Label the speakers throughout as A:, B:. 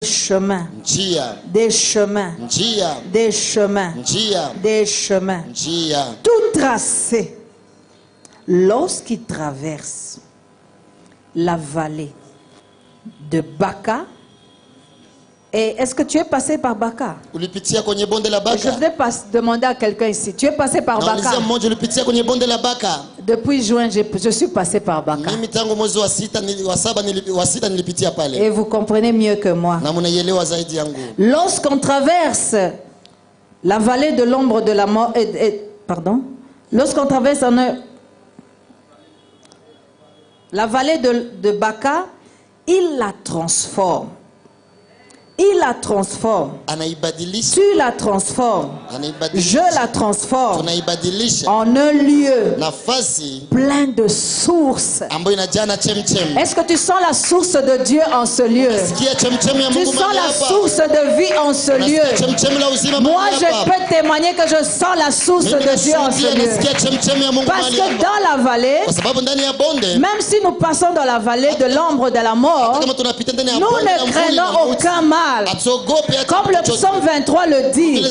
A: chemins,
B: njia,
A: des chemins,
B: njia,
A: des chemins,
B: njia,
A: des chemins,
B: njia.
A: tout tracé. Lorsqu'il traverse la vallée de Baka, et est-ce que tu es passé par Baka?
B: Ulipitia kwenye bonde la
A: Je
B: Baka?
A: voudrais demander à quelqu'un ici, tu es passé par Baka?
B: Naulizia mmoja, ulipitia kwenye bonde la Baka?
A: Depuis juin, je suis passé par Baka.
B: Mimi tangu mwezi wa sita nilipitia pale.
A: Et vous comprenez mieux que moi.
B: Na mnaielewa zaidi yangu.
A: Lorsqu'on traverse la vallée de l'ombre de la mort, pardon, lorsqu'on traverse la vallée de Baka, il la transforme. Il la transforme. Tu la transformes. Je la transforme en un lieu plein de sources. Est-ce que tu sens la source de Dieu en ce lieu? Tu sens la source de vie en ce lieu? Moi, je peux témoigner que je sens la source de Dieu en ce lieu. Parce que dans la vallée, même si nous passons dans la vallée de l'ombre de la mort, nous ne craignons aucun mal. Comme le psaume 23 le dit,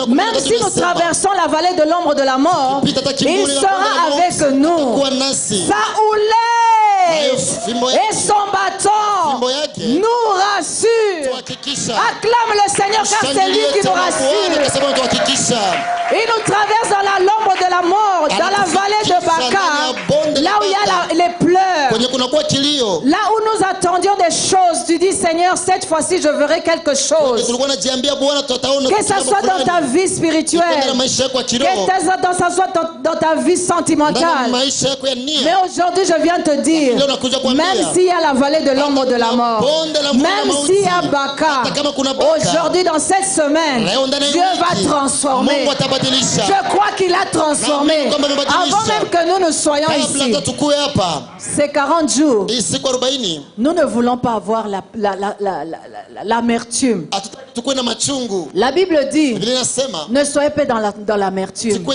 A: même si nous traversons la vallée de l'ombre de la mort, il sera avec nous. Sa houlée et son bâton nous rassurent. Acclame le Seigneur car c'est lui qui nous rassure. Il nous traverse dans l'ombre de la mort, dans la vallée de Baka, là où il y a les pleurs, là où nous attendions des choses. Tu dis, Seigneur, cette fois-ci je verrai quelque chose. Que ça soit dans ta vie spirituelle, que ça soit dans ta vie sentimentale. Mais aujourd'hui je viens te dire, même s'il y a la vallée de l'ombre de la mort, même s'il y a Baka, aujourd'hui dans cette semaine, Dieu va transformer. Je crois qu'il a transformé. Avant même que nous ne soyons ici, ces 40 jours, nous ne voulons pas avoir l'amertume. La Bible dit, ne soyez pas dans l'amertume,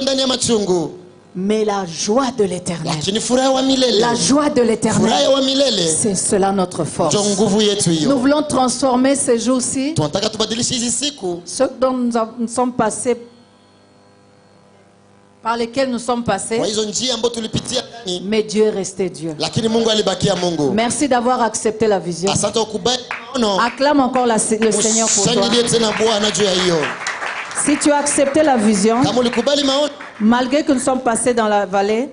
A: mais la joie de l'éternel. La joie de l'éternel, c'est cela notre force. Nous voulons transformer ces jours-ci, ceux dont nous sommes passés, par lesquels nous sommes passés, mais Dieu est resté Dieu. Merci d'avoir accepté la vision. Acclame encore le Seigneur pour toi. Si tu as accepté la vision, malgré que nous sommes passés dans la vallée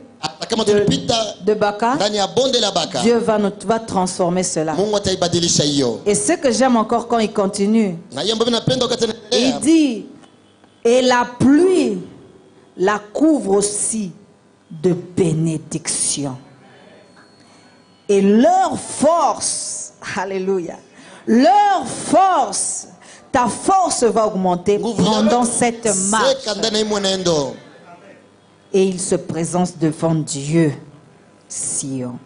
A: de Baka, Dieu va transformer cela. Et ce que j'aime encore quand il continue, il dit, et la pluie la couvre aussi de bénédiction. Et leur force, alléluia, leur force, ta force va augmenter pendant cette marche. Et il se présente devant Dieu, Sion.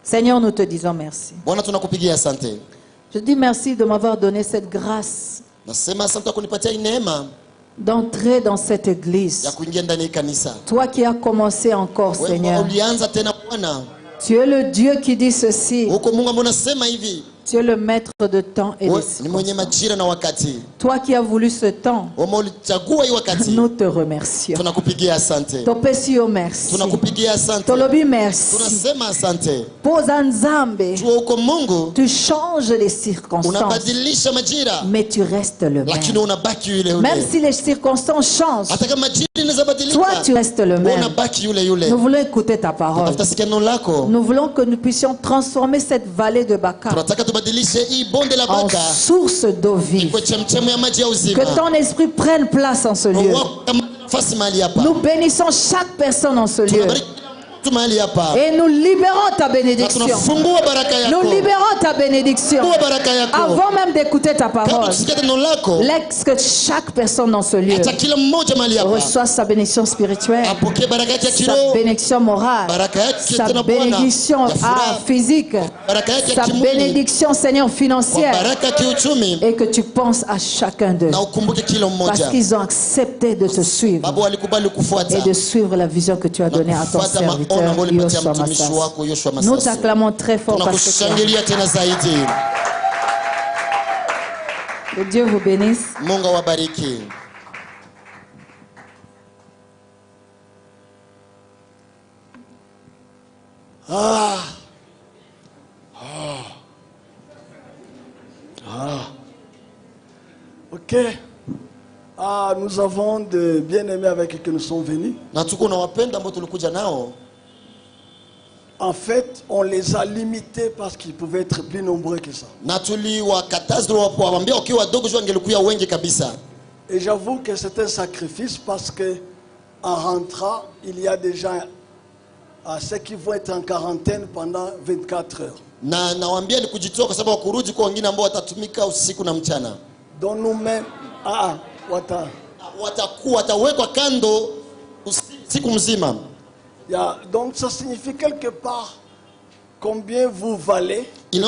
A: Seigneur, nous te disons merci. Je dis merci de m'avoir donné cette grâce d'entrer dans cette église. Toi qui as commencé encore, Seigneur. Tu es le Dieu qui dit ceci. Tu es le maître de temps et de circonstances. Toi qui as voulu ce temps, nous te remercions. Topesio merci. Tolobi merci. Posa nzambe. Tu changes les circonstances, mais tu restes le même. Même si les circonstances changent, toi tu restes le même. Nous voulons écouter ta parole. Nous voulons que nous puissions transformer cette vallée de Baka en source d'eau vive. Que ton esprit prenne place en ce lieu. Nous bénissons chaque personne en ce lieu. Et nous libérons ta bénédiction. Nous libérons ta bénédiction. Avant même d'écouter ta parole, laisse que chaque personne dans ce lieu reçoive sa bénédiction spirituelle, sa bénédiction morale, sa bénédiction physique, sa bénédiction, Seigneur, financière. Et que tu penses à chacun d'eux, parce qu'ils ont accepté de te suivre et de suivre la vision que tu as donnée à ton serviteur. Nous t'acclamons très fort parce que Que Dieu vous bénisse.
B: Mungu awabariki.
C: Ok. Nous avons de bien-aimés avec qui nous sommes venus. En fait, on les a limités parce qu'ils pouvaient être plus nombreux que ça. Et j'avoue que c'est un sacrifice parce que en rentrant, il y a déjà ceux qui vont être en quarantaine pendant 24 heures. Donc nous-mêmes, donc ça signifie quelque part combien vous valez et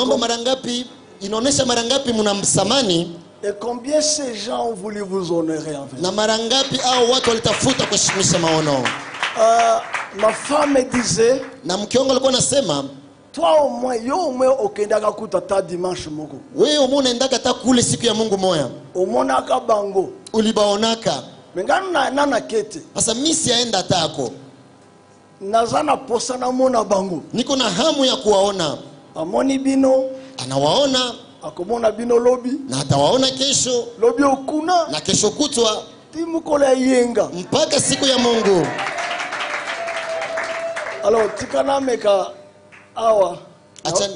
C: combien ces gens ont voulu vous honorer en fait. Ma femme me disait, toi au moins, okendaka kutata dimanche moko. Omonaka bango.
B: Ulibaonaka.
C: Mengana nana kete.
B: Sasa mimi siaenda tako.
C: Nazana posa na mona bango.
B: Niko na hamu ya kuwaona.
C: Amoni bino.
B: Anawaona.
C: Akomona bino lobi.
B: Na atawaona kesho.
C: Lobi okuna.
B: Na kesho kutwa.
C: Timukola yenga.
B: Mpaka siku ya Mungu.
C: Alors tikana meka awa.
B: Acha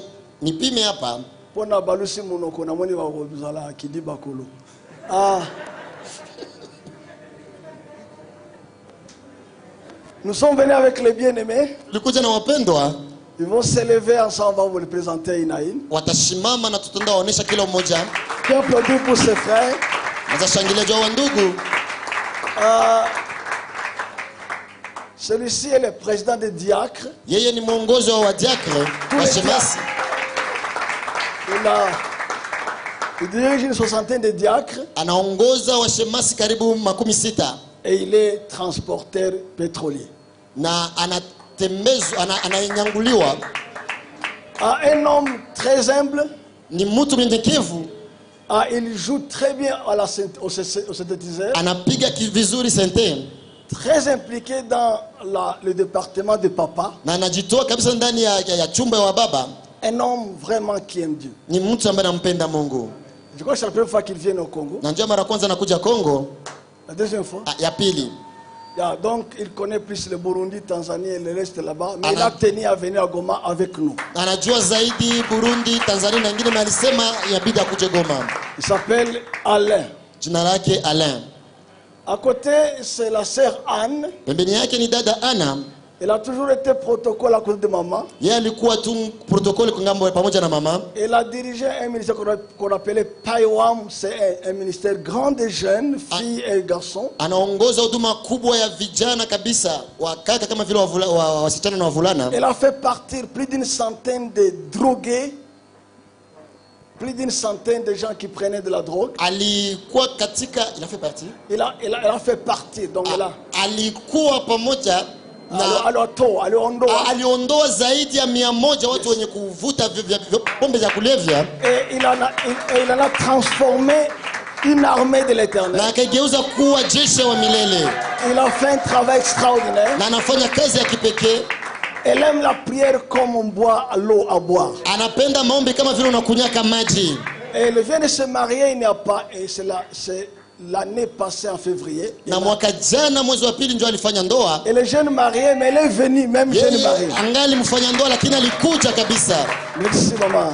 B: nipime hapa.
C: Pona balusi munoko na moni bazala kidiba kolo. Nous sommes venus avec les bien-aimés. Ils vont s'élever ensemble, on va vous les présenter une à une. Qui applaudit pour ses frères. Celui-ci est le président des diacres. Il dirige une soixantaine de diacres. Et il est transporteur pétrolier. Un homme très humble. Il joue très bien au synthétiseur. Très impliqué dans le département de papa. Un homme vraiment qui aime Dieu. Je crois que c'est la première fois qu'il vient au Congo. La deuxième fois. Donc il connaît plus le Burundi, Tanzanie et le reste là-bas. Mais il a tenu à venir à Goma avec nous. Il s'appelle Alain. À côté, c'est la sœur Anne. Elle a toujours été protocole à côté de maman. Elle a dirigé un ministère qu'on appelait Paiwam. C'est un ministère grand des jeunes, filles et garçons. Elle a fait partir plus d'une centaine de drogués. Plus d'une centaine de gens qui prenaient de la drogue.
B: Il a fait partie.
C: Elle a fait partie. Donc elle a.
B: Aliondoa zaidi ya 100 watu wenye kuvuta pombe za kulevya.
C: Et il en a transformé une armée de l'Éternel.
B: Na akageuza kuwa jeshi wa milele.
C: Il a fait un travail extraordinaire.
B: Na anafanya kazi ya kipekee.
C: Elle aime la prière comme on boit l'eau à boire.
B: Anapenda maombi kama vile unakunyaka maji.
C: Et elle vient de se marier, il n'y a pas, et c'est l'année passée en février.
B: Na mwaka jana mwezi wa pili ndio alifanya ndoa.
C: Elle est jeune mariée, mais elle est venue même jeune mariée.
B: Angali mfanya ndoa lakini alikuja kabisa.
C: Merci maman.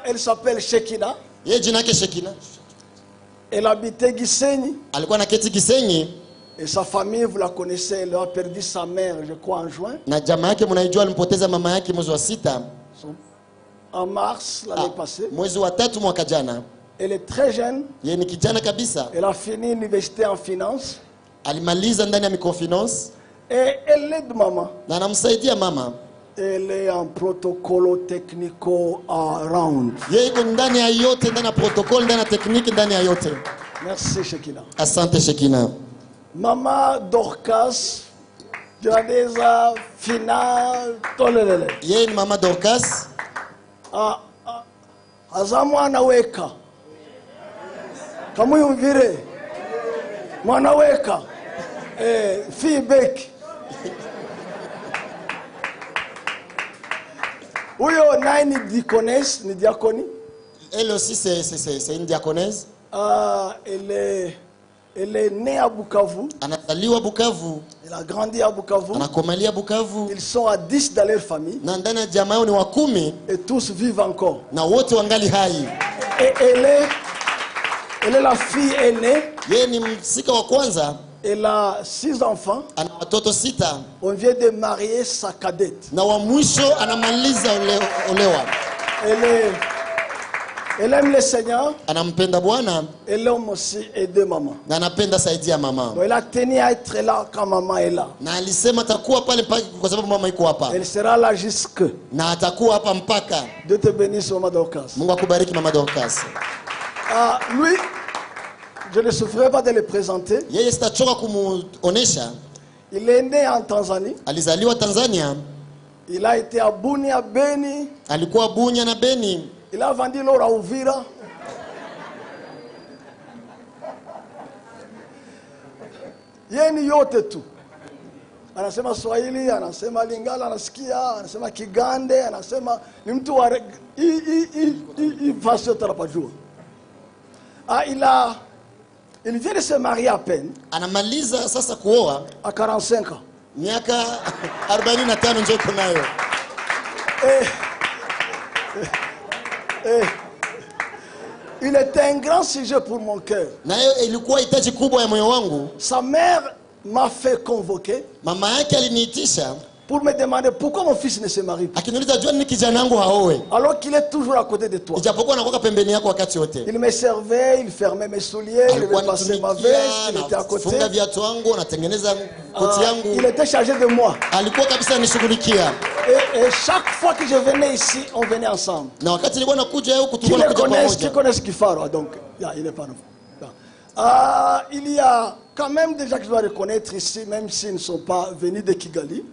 C: Elle s'appelle Shekina.
B: Yeye jina yake Shekina.
C: Elle habitait Gisenyi.
B: Alikuwa na keti Gisenyi.
C: Et sa famille, vous la connaissez, elle a perdu sa mère, je crois, en juin.
B: Na jamaa yake mnaijua alimpoteza mama yake mwezi wa 6.
C: En mars l'année passée.
B: Mwezi wa 3 mwaka jana.
C: Elle est très jeune.
B: Yeye ni kijana kabisa.
C: Elle a fini l'université en finance.
B: Alimaliza ndani ya microfinance.
C: Et elle aide maman.
B: Na anamsaidia mama.
C: Elle est en protocole technico around.
B: Yeye iko ndani ya yote, ndani ya protocole, ndani ya technique, ndani ya yote.
C: Merci Shekina.
B: Asante Shekina.
C: Mama Dorcas, Joanesa, Fina, Tolelele.
B: Yeye ni mama Dorcas.
C: Azamwana weka. Kamuyumvire. Mwana weka. Feedback. Uyo naye ni diaconesse, ni diaconie.
B: Elle aussi c'est une diaconesse.
C: Elle est née à Bukavu.
B: Anazaliwa Bukavu.
C: Elle a grandi à Bukavu.
B: Anakomalia Bukavu.
C: Ils sont à 10 dans leur famille.
B: Na ndani ya jamaa ni wa 10.
C: Et tous vivent encore.
B: Na wote wangali hai.
C: Et elle est la fille aînée.
B: Yeye ni msika wa kwanza.
C: Elle a 6 enfants.
B: Ana watoto 6.
C: On vient de marier sa cadette.
B: Na wa mwisho anamaliza olewa.
C: Elle aime le Seigneur.
B: Anampenda Bwana.
C: Elle aime aussi aider maman.
B: Na anapenda saidia mama.
C: Elle a tenu à être là quand maman est là.
B: Na alisema atakuwa pale kwa sababu mama iko hapa.
C: Elle sera là jusque.
B: Na atakuwa hapa mpaka.
C: Dieu te bénisse, Maman Dorcas.
B: Mungu akubariki Mama Dorcas.
C: Lui, je ne souffrirai pas de le présenter.
B: Yeye sitachoka kumuonesha.
C: Il est né en Tanzanie.
B: Alizaliwa Tanzania.
C: Il a été à Bunia, Beni.
B: Alikuwa Bunya na Beni.
C: Il a vendu l'or à Uvira. Yeni yote tu. Anasema Swahili, anasema Lingala, anasikia, anasema Kigande, anasema ni mtu wa fasi yote anapajua. Il vient de se marier à peine.
B: Anamaliza sasa kuoa
C: à 45 ans.
B: Miaka 45 ndio kunayo.
C: Il était un grand sujet pour mon cœur.
B: Nayo ilikuwa hitaji kubwa ya moyo wangu.
C: Sa mère m'a fait convoquer.
B: Mama yake aliniitisha
C: pour me demander pourquoi mon fils ne se marie pas.
B: Akiniuliza jua nini kijana wangu haoe.
C: Alors qu'il est toujours à côté de toi.
B: Ijapokuwa anakuwa pembeni yako wakati wote.
C: Il me servait, il fermait mes souliers, il me passait ma veste, il était à côté.
B: Funga viatu wangu, anatengeneza koti yangu.
C: Il était chargé de moi.
B: Alikuwa kabisa anishughulikia.
C: Et chaque fois que je venais ici, on venait ensemble.
B: Na wakati nilikuwa nakuja huko tulikuwa tunakuja pamoja.
C: Qui connaissent Kifaro, donc il est pas nouveau. Il y a quand même des gens que je dois reconnaître ici, même s'ils ne sont pas venus de Kigali.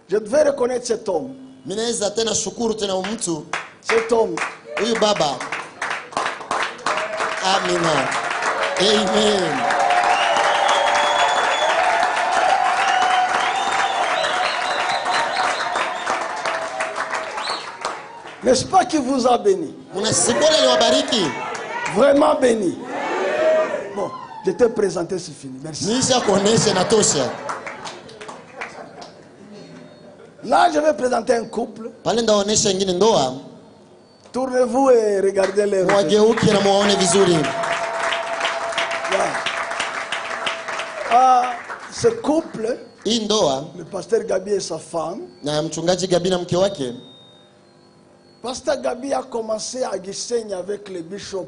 C: Je devais reconnaître cet homme.
B: Minaweza tena shukuru tena mtu.
C: Cet homme.
B: Huyu baba. Amina. Amen.
C: N'est-ce pas qu'il vous a béni? Vraiment béni. Bon, je t'ai présenté, c'est fini. Merci. Là, je vais présenter un couple. Tournez-vous et regardez les ce couple, le pasteur Gabi et sa femme, Pasteur Gabi a commencé à Gisenyi avec le bishop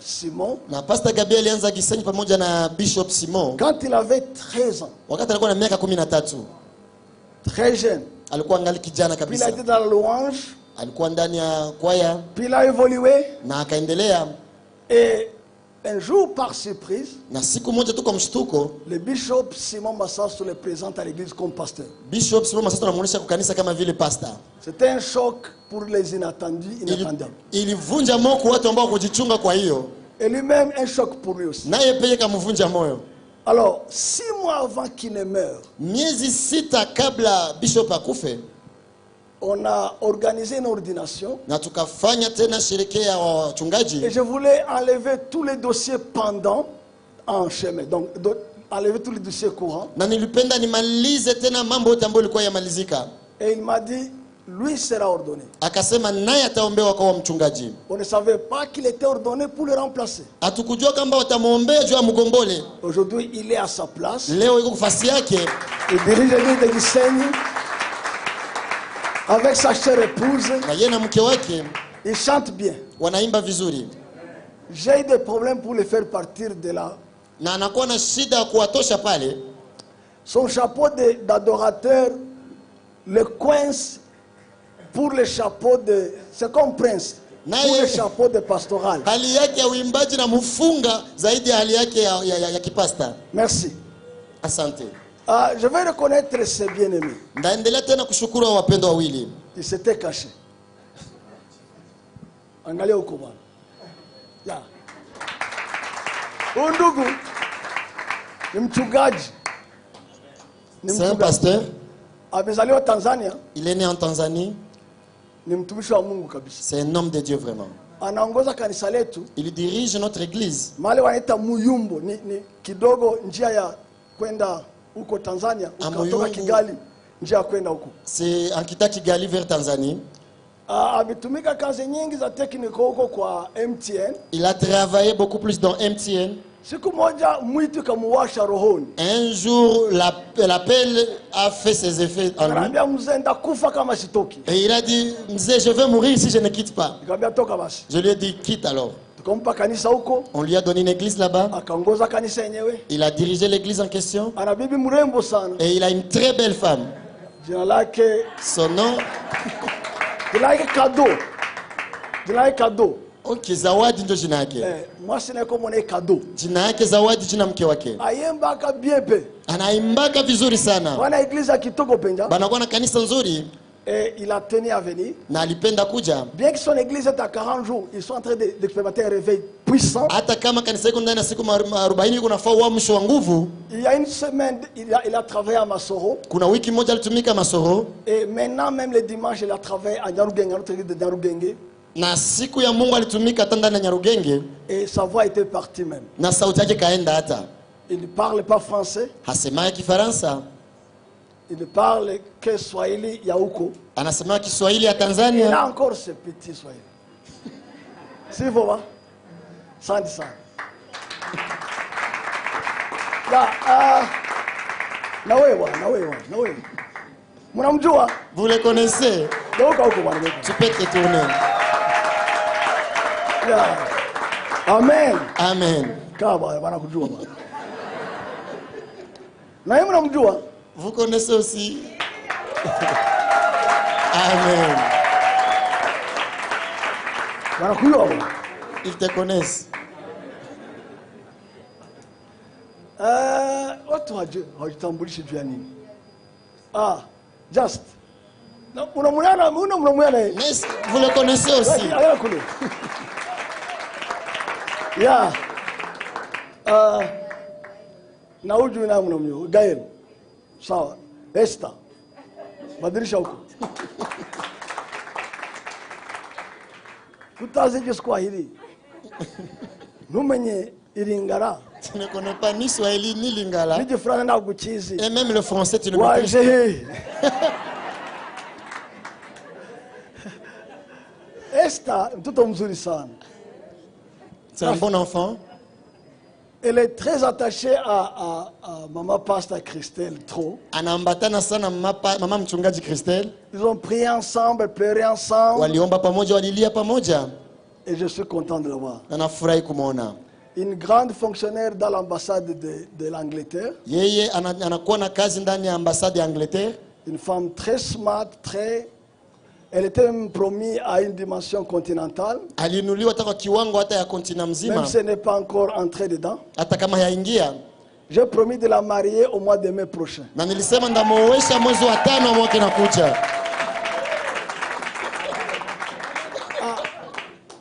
C: Simon.
B: Na Pastor Gabi alianza Gisenyi pamoja na Bishop Simon
C: quand il avait 13 ans.
B: Wakati alikuwa na miaka 13.
C: Très jeune.
B: Alikuwa angali kijana
C: Puis il
B: kabisa.
C: a été dans la louange.
B: Alikuwa ndani ya kwaya.
C: Puis il a évolué.
B: Na akaendelea.
C: Et un jour, par surprise,
B: na siku moja tu kwa mshtuko,
C: le bishop Simon Massasso le présente à l'église comme pasteur.
B: Bishop Simon Massasso anamuonesha kwa kanisa kama vile pastor.
C: C'était un choc pour les inattendus, inattendables.
B: Ilivunja moyo kwa watu ambao kujichunga kwa hiyo.
C: Et lui-même un choc pour lui aussi.
B: Naye pia kamvunja moyo.
C: Alors, 6 mois avant qu'il ne meure,
B: miezi 6 kabla bishop akufe,
C: on a organisé une ordination.
B: Na tukafanya tena sherehe ya wachungaji.
C: Et je voulais enlever tous les dossiers pendants en chemin. Donc enlever tous les dossiers courants.
B: Na nilipenda nimalize tena mambo yote ambayo ilikuwa yamalizika.
C: Et il m'a dit lui sera ordonné.
B: Akasema naye ataombewa kwa mchungaji.
C: On ne savait pas qu'il était ordonné pour le remplacer.
B: Atukujua kamba watamuombea juu ya mgombole.
C: Aujourd'hui, il est à sa place.
B: Leo yuko nafasi yake.
C: Il dirige l'église de Gisenyi. Avec sa chère épouse, il chante bien.
B: Wanaimba vizuri.
C: J'ai eu des problèmes pour le faire partir de là.
B: Na anakuwa na shida kuwatosha pale.
C: Son chapeau d'adorateur le coince pour le chapeau de... C'est comme prince. Pour le chapeau de pastoral.
B: Hali yake ya uimbaji na mfunga zaidi ya hali yake ya kipasta.
C: Merci.
B: Asante.
C: Je vais reconnaître ses bien-aimés.
B: Ndaendelea tena kushukuru wapendwa wawili.
C: Il s'était caché. Angalia huko bwana. Ya. Huyu ndugu ni mchungaji.
B: C'est un pasteur.
C: Amezaliwa Tanzania.
B: Il est né en Tanzanie.
C: Ni mtumishi wa Mungu kabisa.
B: C'est un homme de Dieu vraiment.
C: Anaongoza kanisa letu.
B: Il dirige notre église.
C: Mahali wanaita Muyumbo ni kidogo njia ya kwenda huko Tanzania, kutoka Kigali njia ya kwenda huko.
B: C'est en Kigali vers Tanzanie.
C: Ametumika kazi nyingi za technical huko kwa MTN.
B: Il a travaillé beaucoup plus dans MTN.
C: Siku moja mwitu kamuwasha rohoni.
B: Un jour, l'appel a fait ses effets en lui.
C: Anambia mzee ndakufa kama sitoki.
B: Et il a dit, mzee, je vais mourir si je ne quitte pas.
C: Nikamwambia toka basi.
B: Je lui ai dit, quitte alors.
C: Tukampa kanisa huko.
B: On lui a donné une église là-bas.
C: Akaongoza kanisa yenyewe.
B: Il a dirigé l'église en question.
C: Ana bibi mrembo sana.
B: Et il a une très belle femme.
C: Jina lake.
B: Son nom.
C: Jina lake Kado. Jina lake Kado.
B: Okay, Zawadi ndio jina yake.
C: Mwasi na yuko mwana Kado.
B: Jina yake Zawadi, jina mke wake.
C: Ayemba kabiepe.
B: Anaimbaka vizuri sana.
C: Wana iglesia ya kitoko penja.
B: Banakuwa na kanisa nzuri.
C: Et il a tenu à venir.
B: Na alipenda kuja.
C: Bien que son église est à 40 jours, ils sont en train d'expérimenter un réveil puissant.
B: Hata kama kanisa iko ndani na siku 40 kuna faa uamsho wa nguvu.
C: Il y a une semaine, il a travaillé à Masoro.
B: Kuna wiki moja alitumika Masoro.
C: Et maintenant même le dimanche, il a travaillé à Nyarugenge, notre église de Nyarugenge.
B: Na siku ya Mungu alitumika hata ndani ya Nyarugenge.
C: Et sa voix était partie même.
B: Na sauti yake kaenda hata.
C: Il ne parle pas français.
B: Hasema Kifaransa.
C: Il ne parle que Swahili ya huko.
B: Anasema Kiswahili ya Tanzania.
C: Il a encore ce petit Swahili. Si vous voyez. Sandi sana. Na wewe. Mnamjua?
B: Vous le connaissez? Tu peux te tourner.
C: Amen.
B: Amen.
C: Kaba wanakujua bwana. Na yeye mnamjua?
B: Vous connaissez aussi? Amen.
C: Wanakujua bwana.
B: Ils te connaissent.
C: Watu hawajitambulishi juu ya nini? Just. Unamwona
B: Mais vous le connaissez aussi.
C: Yeah. Na huyu na mnamjua Gael. Sawa. Esther. Badilisha huko. Kutaze Kiswahili. Numenye Iringara.
B: Tu ne connais pas ni Swahili ni Lingala.
C: Et
B: même le français, tu ne connais pas.
C: Esther, mtoto mzuri sana.
B: C'est un bon enfant.
C: Elle est très attachée à maman pasteur Christelle trop.
B: Anaambatana sana mama mchungaji Christelle.
C: Ils ont prié ensemble, pleuré ensemble.
B: Waliomba pamoja, walilia pamoja.
C: Et je suis content de le voir.
B: Anafurahi kumuona.
C: Une grande fonctionnaire dans l'ambassade de l'Angleterre.
B: Yeye anakuwa na kazi ndani ya ambassade ya Angleterre.
C: Une femme très smart, très. Elle était promise à une dimension continentale.
B: Alinuliwa hata kwa kiwango hata ya kontinent mzima.
C: Même si ce n'est pas encore entré dedans.
B: Hata kama yaingia.
C: J'ai promis de la marier au mois de mai prochain.
B: Na nilisema ndamuoesha mwezi wa 5 mwaka unakuja.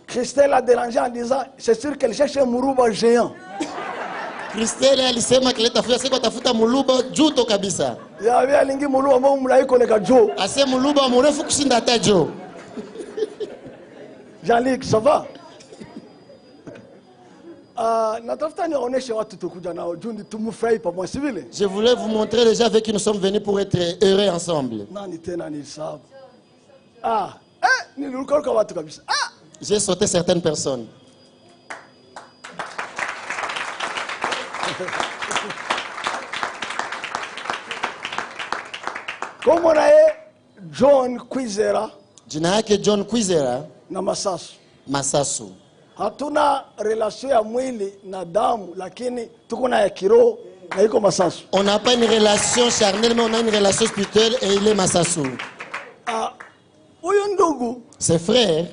C: Christelle a dérangé en disant, c'est sûr qu'elle cherche un muruba géant.
B: Christelle alisema kiletafuta siku atafuta muluba juto kabisa.
C: Ya vya lingi muluba ambao mlaiko leka jo.
B: Ase muluba mrefu kushinda hata jo.
C: Jean-Luc, ça va? Natafuta nionyeshe watu tukuja nao jundi tumufurahi pamoja si vile?
B: Je voulais vous montrer les gens avec qui nous sommes venus pour être heureux ensemble.
C: Nani tena ni sababu? Niliruka watu kabisa.
B: J'ai sauté certaines personnes.
C: Comment est John Kwizera?
B: Jina yake John Kwizera
C: na
B: Masasu.
C: Hatuna relation ya mwili na damu lakini tuko na ya kiroho na iko Masasu.
B: On n'a pas une relation charnelle mais on a une relation spirituelle et il est Masasu.
C: Huyu ndugu
B: ses frères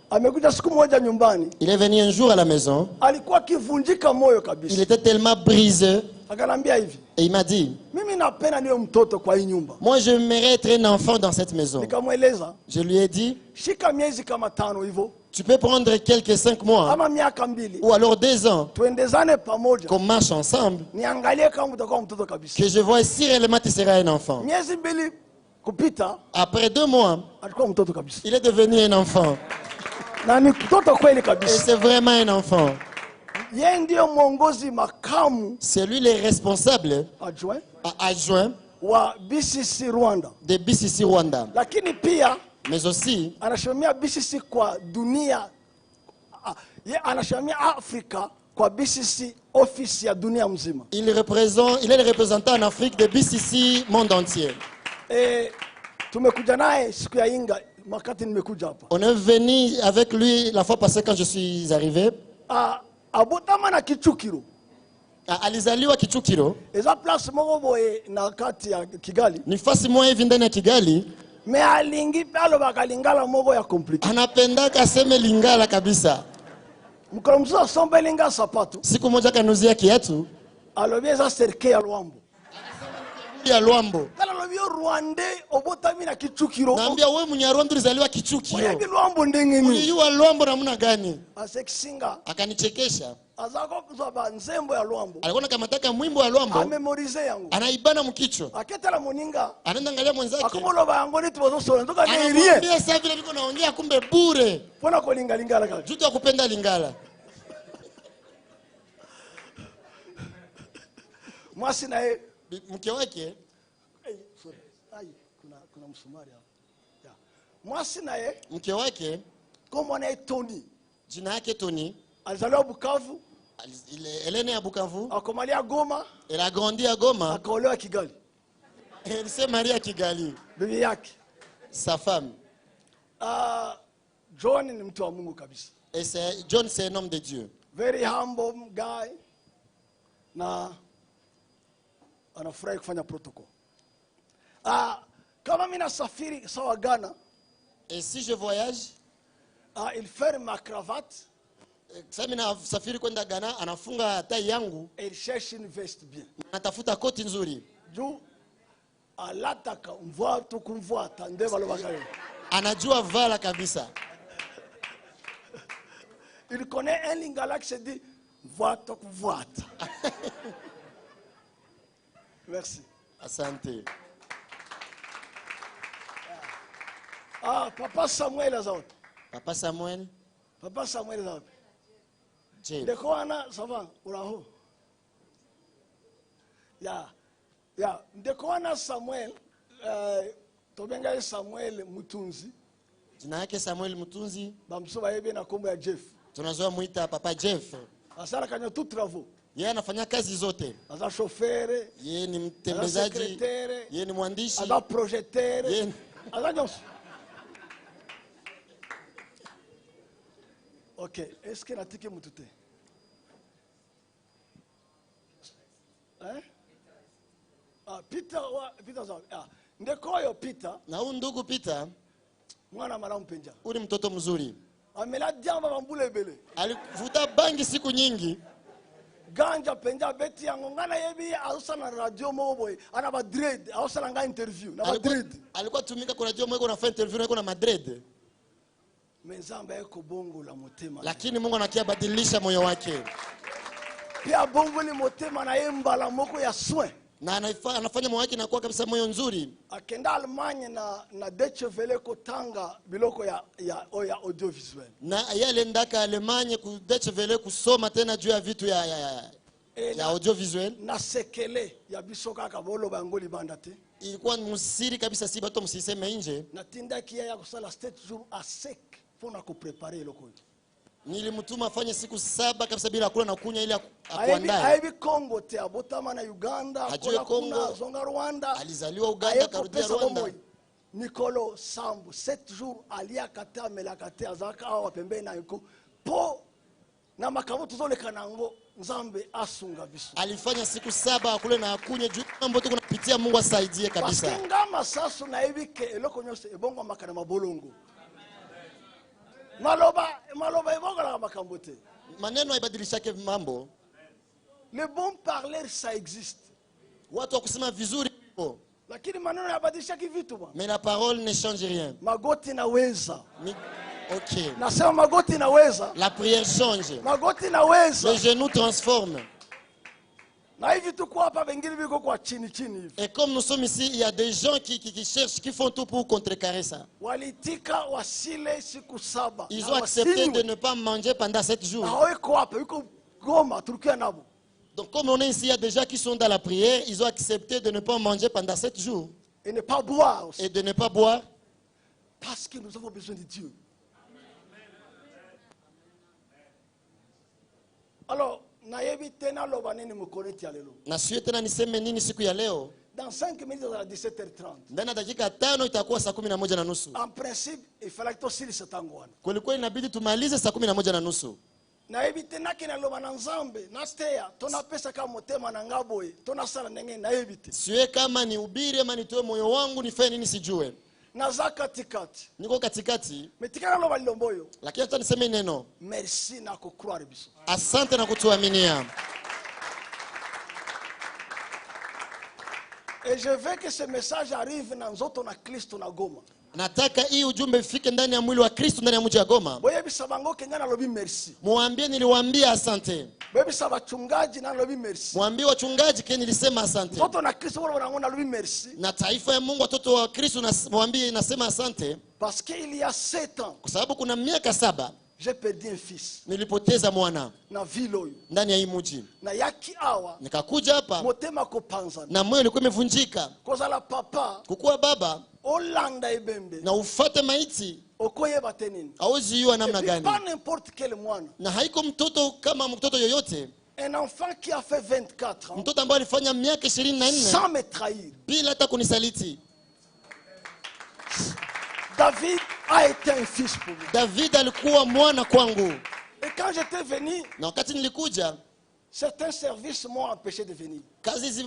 C: amekuja siku moja nyumbani.
B: Il est venu un jour à la maison.
C: Alikuwa kivunjika moyo kabisa.
B: Il était tellement brisé.
C: Akanambia hivi.
B: Et il m'a dit,
C: mimi napenda niwe mtoto kwa hii nyumba.
B: Moi je m'aimerais être un enfant dans cette maison.
C: Nikamweleza.
B: Je lui ai dit,
C: shika miezi kama 5 hivyo.
B: Tu peux prendre quelques 5 mois ou alors 2 ans qu'on marche ensemble, que je vois si réellement tu seras un enfant. Après 2 mois, il est devenu un enfant. Et c'est vraiment un enfant. C'est lui le responsable adjoint de BCC Rwanda. Mais aussi,
C: anasimamia BCC kwa dunia, anasimamia Afrika kwa BCC office ya dunia mzima.
B: Il est le représentant en Afrique de BCC monde entier.
C: Tumekuja naye siku ya Inga wakati nimekuja hapa.
B: On est venu avec lui la fois passée quand je suis arrivé.
C: Abotama na Kichukiro.
B: Alizaliwa Kichukiro.
C: Eza place moko boye na kati ya Kigali.
B: Ni fasi moja hivi ndani ya Kigali.
C: Me alingi palo bakalingala moko ya compliqué.
B: Anapendaka aseme lingala kabisa.
C: Mkolomzo sombe linga sapato.
B: Siku moja kanuzia kiatu.
C: Alobeza serke ya Luambo.
B: Ya Luambo.
C: Kala lobio Rwande obotami na Kichukiro.
B: Naambia wewe Mnyarwanda ulizaliwa Kichukiro.
C: Wewe Luambo ndengeni.
B: Ulijua Luambo namna gani?
C: Asekisinga.
B: Akanichekesha.
C: Azako kuzaba nzembo ya Luambo.
B: Alikuwa anakamata mwimbo wa Luambo.
C: Amemorize yangu.
B: Anaibana mkichwa.
C: Aketela moninga.
B: Anaenda angalia mwenzake.
C: Akomoloba yango ni tubozo solo. Ndoka ne rien.
B: Anamwambia sasa vile biko naongea kumbe bure.
C: Pona ko lingala kaka.
B: Jutu akupenda lingala.
C: Mwasi naye
B: mke wake
C: kuna msumari hapa. Ya. Mwasi naye
B: mke wake
C: kama naye Tony.
B: Jina yake Tony.
C: Alizaliwa Bukavu.
B: Elene ya Bukavu.
C: Akomalia Goma.
B: Elle a grandi à Goma.
C: Akaolewa Kigali.
B: Elle s'est mariée à Kigali.
C: Bibi yake.
B: Sa femme.
C: John ni mtu wa Mungu kabisa.
B: Et John c'est un homme de Dieu.
C: Very humble guy. Na anafurahi kufanya protocol. Kama mimi nasafiri sawa Ghana.
B: Et si je voyage,
C: il ferme ma cravate.
B: Sasa mimi nasafiri kwenda Ghana, anafunga tai yangu.
C: Il cherche une veste bien.
B: Anatafuta koti nzuri.
C: Juu alataka mvua tu kumvuata ndeva lobakayo.
B: Anajua vala kabisa.
C: Il connaît un lingala qui se dit vuata kuvuata. Merci.
B: Asante.
C: Papa Samuel azao.
B: Papa Samuel.
C: Papa Samuel azao.
B: Je.
C: Ndeko ana sava uraho. Ya. Ndeko ana Samuel tobenga Samuel Mutunzi.
B: Jina yake Samuel Mutunzi.
C: Bamsoba yebe na kombo ya Jeff.
B: Tunazoea muita Papa Jeff.
C: Asara kanya tout travaux.
B: Yeye anafanya kazi zote.
C: Aza chauffeur,
B: yeye ni mtembezaji, yeye ni mwandishi,
C: aza projecteur, aza nyonso. Ok, est-ce que natiki mutute? Peter za. Ndeko yo Peter.
B: Na huyu ndugu Peter,
C: mwana mara mpenja.
B: Uli mtoto mzuri.
C: Amela jamba bambule bele.
B: Alivuta bangi siku nyingi.
C: Ganja penja beti yango ngana yebi ausana radio moboy ana Madrid ausana nga interview na Madrid
B: alikuwa tumika kwa radio moyo unafanya interview na Madrid
C: menzamba yako bongo la motema
B: lakini Mungu anakia badilisha moyo wake
C: pia bongo ni motema na yemba la moko ya soin
B: na anafanya moyo wake inakuwa kabisa moyo nzuri.
C: Akenda Allemagne na Deutsche Welle kotanga biloko ya audiovisuel.
B: Na yale ndaka Allemagne ku Deutsche Welle kusoma tena juu ya vitu ya audiovisuel.
C: Na sekele ya bisoka kabolo bangoli bandate.
B: Ilikuwa msiri kabisa si bato msiseme nje.
C: Na tinda kia ya kusala 7 jours à sec pona ko préparer loko.
B: Nilimtuma afanye siku 7 kabisa bila kula na kunywa ili akuandae.
C: Aibi Kongo te abotama na Uganda,
B: Kongo,
C: zonga Rwanda.
B: Alizaliwa Uganda karudia Rwanda.
C: Nicolo Sambu 7 jours alia kata melakate azaka awa pembe na yuko po na makamu tuzoleka nango nzambe asunga biso.
B: Alifanya siku 7 akule na akunywe juu mambo tu kunapitia Mungu asaidie kabisa.
C: Basingama sasu na ibike eloko nyose ebongo makana mabolongo. Maloba evoka makambote.
B: Maneno haibadilishake mambo.
C: Le bon parler ça existe.
B: Watu wa kusema vizuri ipo.
C: Lakini maneno yanabadilishaki vitu bwana.
B: Mais la parole ne change rien.
C: Magoti naweza.
B: Ok.
C: La
B: prière change. Le genou transforme. Et comme nous sommes ici, il y a des gens qui cherchent, qui font tout pour contrecarrer ça. Ils ont accepté de ne pas manger pendant 7 jours. Donc comme on est ici, il y a des gens qui sont dans la prière, ils ont accepté de ne pas manger pendant 7 jours.
C: Et ne pas boire aussi.
B: Et de ne pas boire.
C: Parce que nous avons besoin de Dieu. Alors, dans 5 minutes à 17h30. En principe, il fallait que tu sois naza katikati.
B: Niko katikati.
C: Metikana loba lomboyo.
B: Lakini hata niseme neno.
C: Merci na kukroire biso.
B: Asante na kutuaminia.
C: Et je veux que ce message arrive na nzoto na Kristo na Goma.
B: Nataka hii ujumbe ifike ndani ya mwili wa Kristo ndani ya mji wa Goma.
C: Boye bisabango kengana lobi merci.
B: Muambie niliwaambia asante.
C: Boye bisabachungaji na lobi merci.
B: Muambie wachungaji kile nilisema asante.
C: Nzoto na Kristo wanaona lobi merci.
B: Na taifa ya Mungu watoto wa Kristo na muambie nasema asante.
C: Parce qu'il y a 7 ans.
B: Kwa sababu kuna miaka 7
C: j'ai perdu un fils.
B: Nilipoteza mwana.
C: Na vile huyo.
B: Ndani ya hii mji.
C: Na yaki awa.
B: Nikakuja hapa.
C: Motema kopanzana.
B: Na moyo ulikuwa umevunjika.
C: Koza la papa.
B: Kukuwa baba.
C: Olanda ibembe.
B: Na ufate maiti.
C: Okoye batenini.
B: Hauzi yua namna gani?
C: Pas n'importe quel mwana.
B: Na haiko mtoto kama mtoto yoyote.
C: Un enfant qui a fait 24 ans.
B: Mtoto ambaye alifanya miaka 24.
C: Sans me trahir.
B: Bila hata kunisaliti.
C: David a été un fils pour moi.
B: David alikuwa mwana kwangu.
C: Et quand j'étais venu,
B: na wakati nilikuja,
C: certains services m'ont empêché de venir.
B: Kazi hizi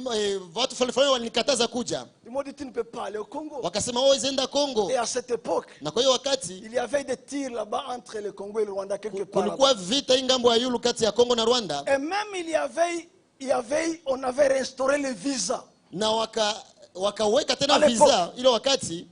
B: watu fulani walinikataza kuja.
C: Ils m'ont dit tu ne peux pas aller au Congo.
B: Wakasema wewe zenda Congo.
C: Et à cette époque,
B: na kwa hiyo wakati,
C: il y avait des tirs là-bas entre le Congo et le Rwanda quelque part.
B: Kulikuwa vita ingambo ya yulu kati ya Congo na Rwanda.
C: Et même on avait restauré le visa.
B: Na wakaweka tena visa ile wakati.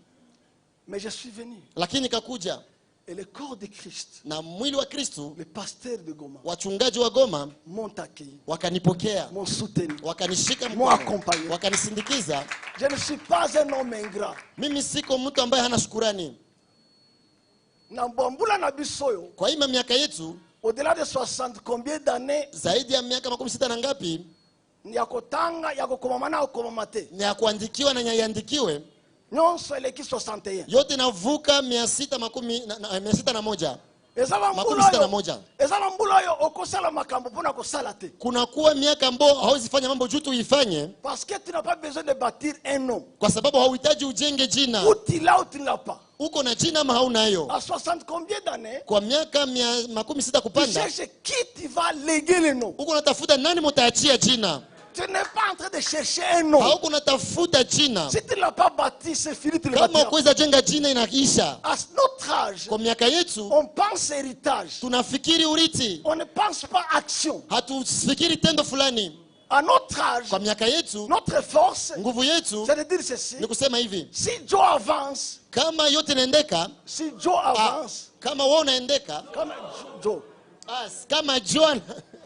C: Mais je suis venu.
B: Lakini nikakuja.
C: Et le corps de Christ,
B: na mwili wa Kristo,
C: le pasteur de Goma,
B: wachungaji wa Goma,
C: m'ont accueilli,
B: wakanipokea,
C: m'ont soutenu,
B: wakanishika
C: m'ont accompagné,
B: wakanisindikiza.
C: Je ne suis pas un homme ingrat.
B: Mimi siko mtu ambaye hana shukrani.
C: Na mbambula na bisoyo,
B: kwa hii miaka yetu,
C: au-delà de 60 combien d'années,
B: zaidi ya miaka 60 na ngapi,
C: ni ya kotanga ya kukomama na kukomamate,
B: ni ya kuandikiwa na nyayandikiwe.
C: Nyonso eleki 61.
B: Yote navuka 601.
C: Ezala mbula yo okosala makambo pona kosala te.
B: Kuna kuwa miaka ambayo hauzifanya mambo juu tu uifanye.
C: Parce que tu n'as pas besoin de bâtir un nom.
B: Kwa sababu hauhitaji ujenge jina.
C: Ou tu l'as ou tu ne l'as pas.
B: Uko na jina ama hauna hiyo.
C: À 60 combien d'années?
B: Kwa miaka 60 kupanda.
C: Tu cherches qui tu vas léguer le nom.
B: Uko natafuta nani mtaachia jina.
C: Tu n'es pas en train de chercher un nom. Si tu
B: ne
C: l'as pas bâti, c'est fini, tu le
B: bâtiras.
C: À notre âge, on pense héritage. On ne pense pas action. À notre âge, notre force, c'est de dire ceci. Si Joe avance, si Joe avance,
B: kama John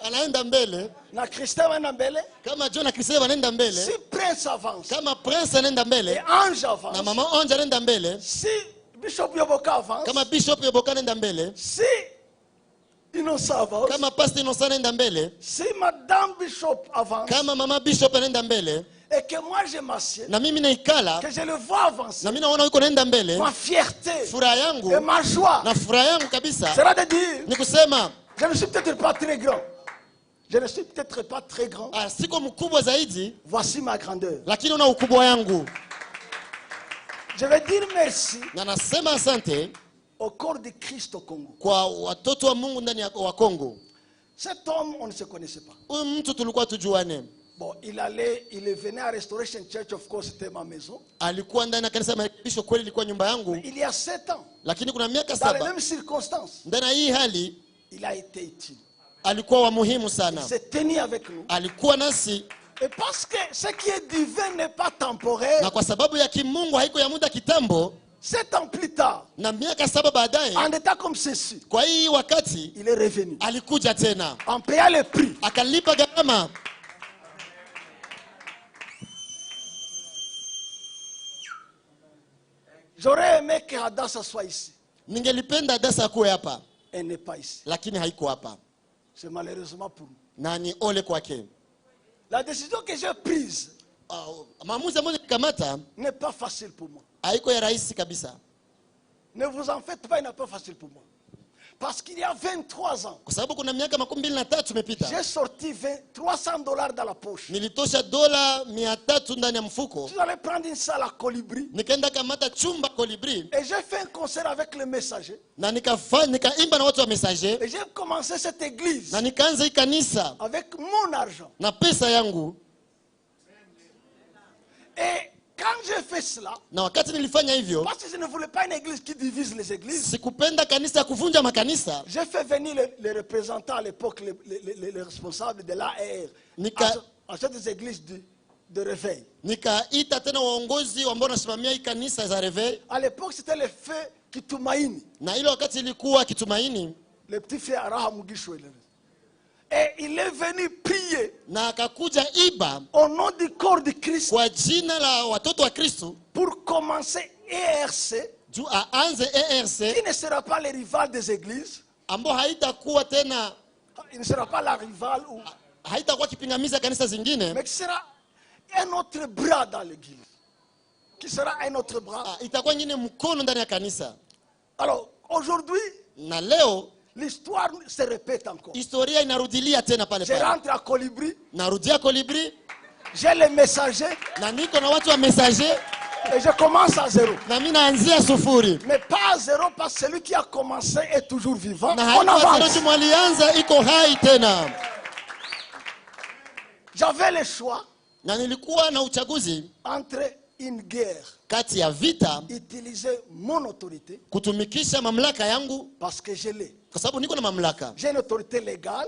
B: anaenda mbele,
C: na Kristo anaenda mbele,
B: kama John na Kristo wanaenda mbele,
C: si Prince avance,
B: kama Prince anaenda mbele,
C: Ange avance,
B: na mama Ange anaenda mbele,
C: si Bishop Yoboka avance,
B: kama Bishop Yoboka anaenda mbele,
C: si Innocent avance,
B: kama Pastor Innocent anaenda mbele,
C: si Madame Bishop avance,
B: kama mama Bishop anaenda mbele,
C: et que moi je m'assieds,
B: na mimi naikala,
C: que je le vois avancer,
B: na mimi naona yuko naenda mbele,
C: ma fierté,
B: furaha yangu,
C: et ma joie,
B: na furaha yangu kabisa,
C: sera de dire,
B: ni kusema,
C: je ne suis peut-être pas très grand. Je ne suis peut-être pas très grand.
B: Siko mkubwa zaidi.
C: Voici ma grandeur.
B: Lakini una ukubwa yangu.
C: Je vais dire merci.
B: Na nasema asante
C: au corps de Christ au Congo.
B: Kwa watoto wa Mungu ndani ya Congo.
C: Cet homme, on ne se connaissait pas.
B: Huyu mtu tulikuwa tujuane.
C: Bon, il venait à Restoration Church, of course, c'était ma maison.
B: Alikuwa ndani ya kanisa marekebisho, kweli ilikuwa nyumba yangu.
C: Il y a 7 ans.
B: Lakini kuna miaka 7.
C: Dans les mêmes circonstances.
B: Ndani hii hali,
C: il a été utile.
B: Alikuwa wa muhimu sana.
C: Il s'est tenu avec nous.
B: Alikuwa nasi.
C: Et parce que ce qui est divin n'est pas temporaire.
B: Na kwa sababu ya kimungu haiko ya muda kitambo.
C: 7 ans plus tard, en état comme ceci, il est revenu en payant le prix. J'aurais aimé que Hadassah soit ici. Elle n'est pas ici. C'est malheureusement pour nous. La décision que j'ai prise n'est pas facile pour moi. Ne vous en faites pas, il n'est pas facile pour moi. Parce qu'il y a 23 ans, j'ai sorti $300 dans la poche. Je allais prendre une salle à Colibri. Et j'ai fait un concert avec le messager. Et j'ai commencé cette église avec mon argent. Et quand j'ai fait cela, parce que je ne voulais pas une église qui divise les églises, j'ai fait venir les représentants à l'époque, les responsables de l'AR, à cette église de réveil. À l'époque, c'était le feu Kitumaini. Le petit frère Araha Mugisho. Et il est venu prier au nom du corps de Christ pour commencer ERC, qui ne sera pas le rival des églises. Il ne sera pas la rivale, mais qui sera un autre bras dans l'église. Qui sera un autre bras. Alors, aujourd'hui, l'histoire se répète encore. Je rentre à Colibri. J'ai les messagers. Et je commence à zéro. Mais pas à zéro parce que celui qui a commencé est toujours vivant. On avance. J'avais le choix entre une guerre, utiliser mon autorité, parce que je l'ai. J'ai une autorité légale.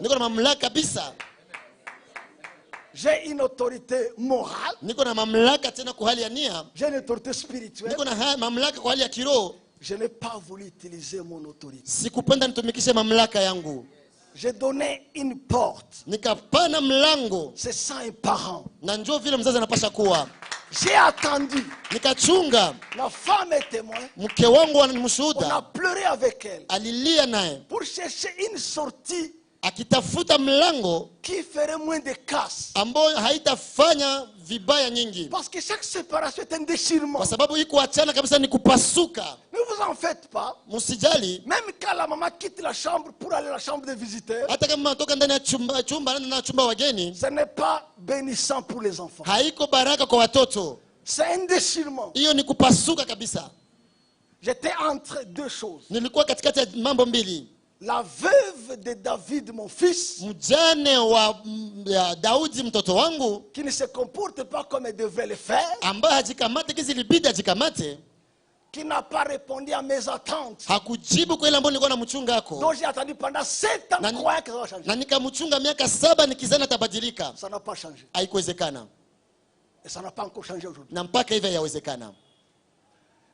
C: J'ai une autorité morale. J'ai une autorité spirituelle. Je n'ai pas voulu utiliser mon autorité. J'ai donné une porte. C'est ça un parent. J'ai attendu. La femme est témoin. On a pleuré avec elle pour chercher une sortie qui ferait moins de casse. Parce que chaque séparation est un déchirement. Ne vous en faites pas. Même quand la maman quitte la chambre pour aller à la chambre des visiteurs, ce n'est pas bénissant pour les enfants. C'est un déchirement. J'étais entre deux choses. La veuve de David, mon fils, qui ne se comporte pas comme elle devrait le faire, qui n'a pas répondu à mes attentes, dont j'ai attendu pendant 7 ans, croyant que ça va changer. Ça n'a pas changé. Et ça n'a pas encore changé aujourd'hui.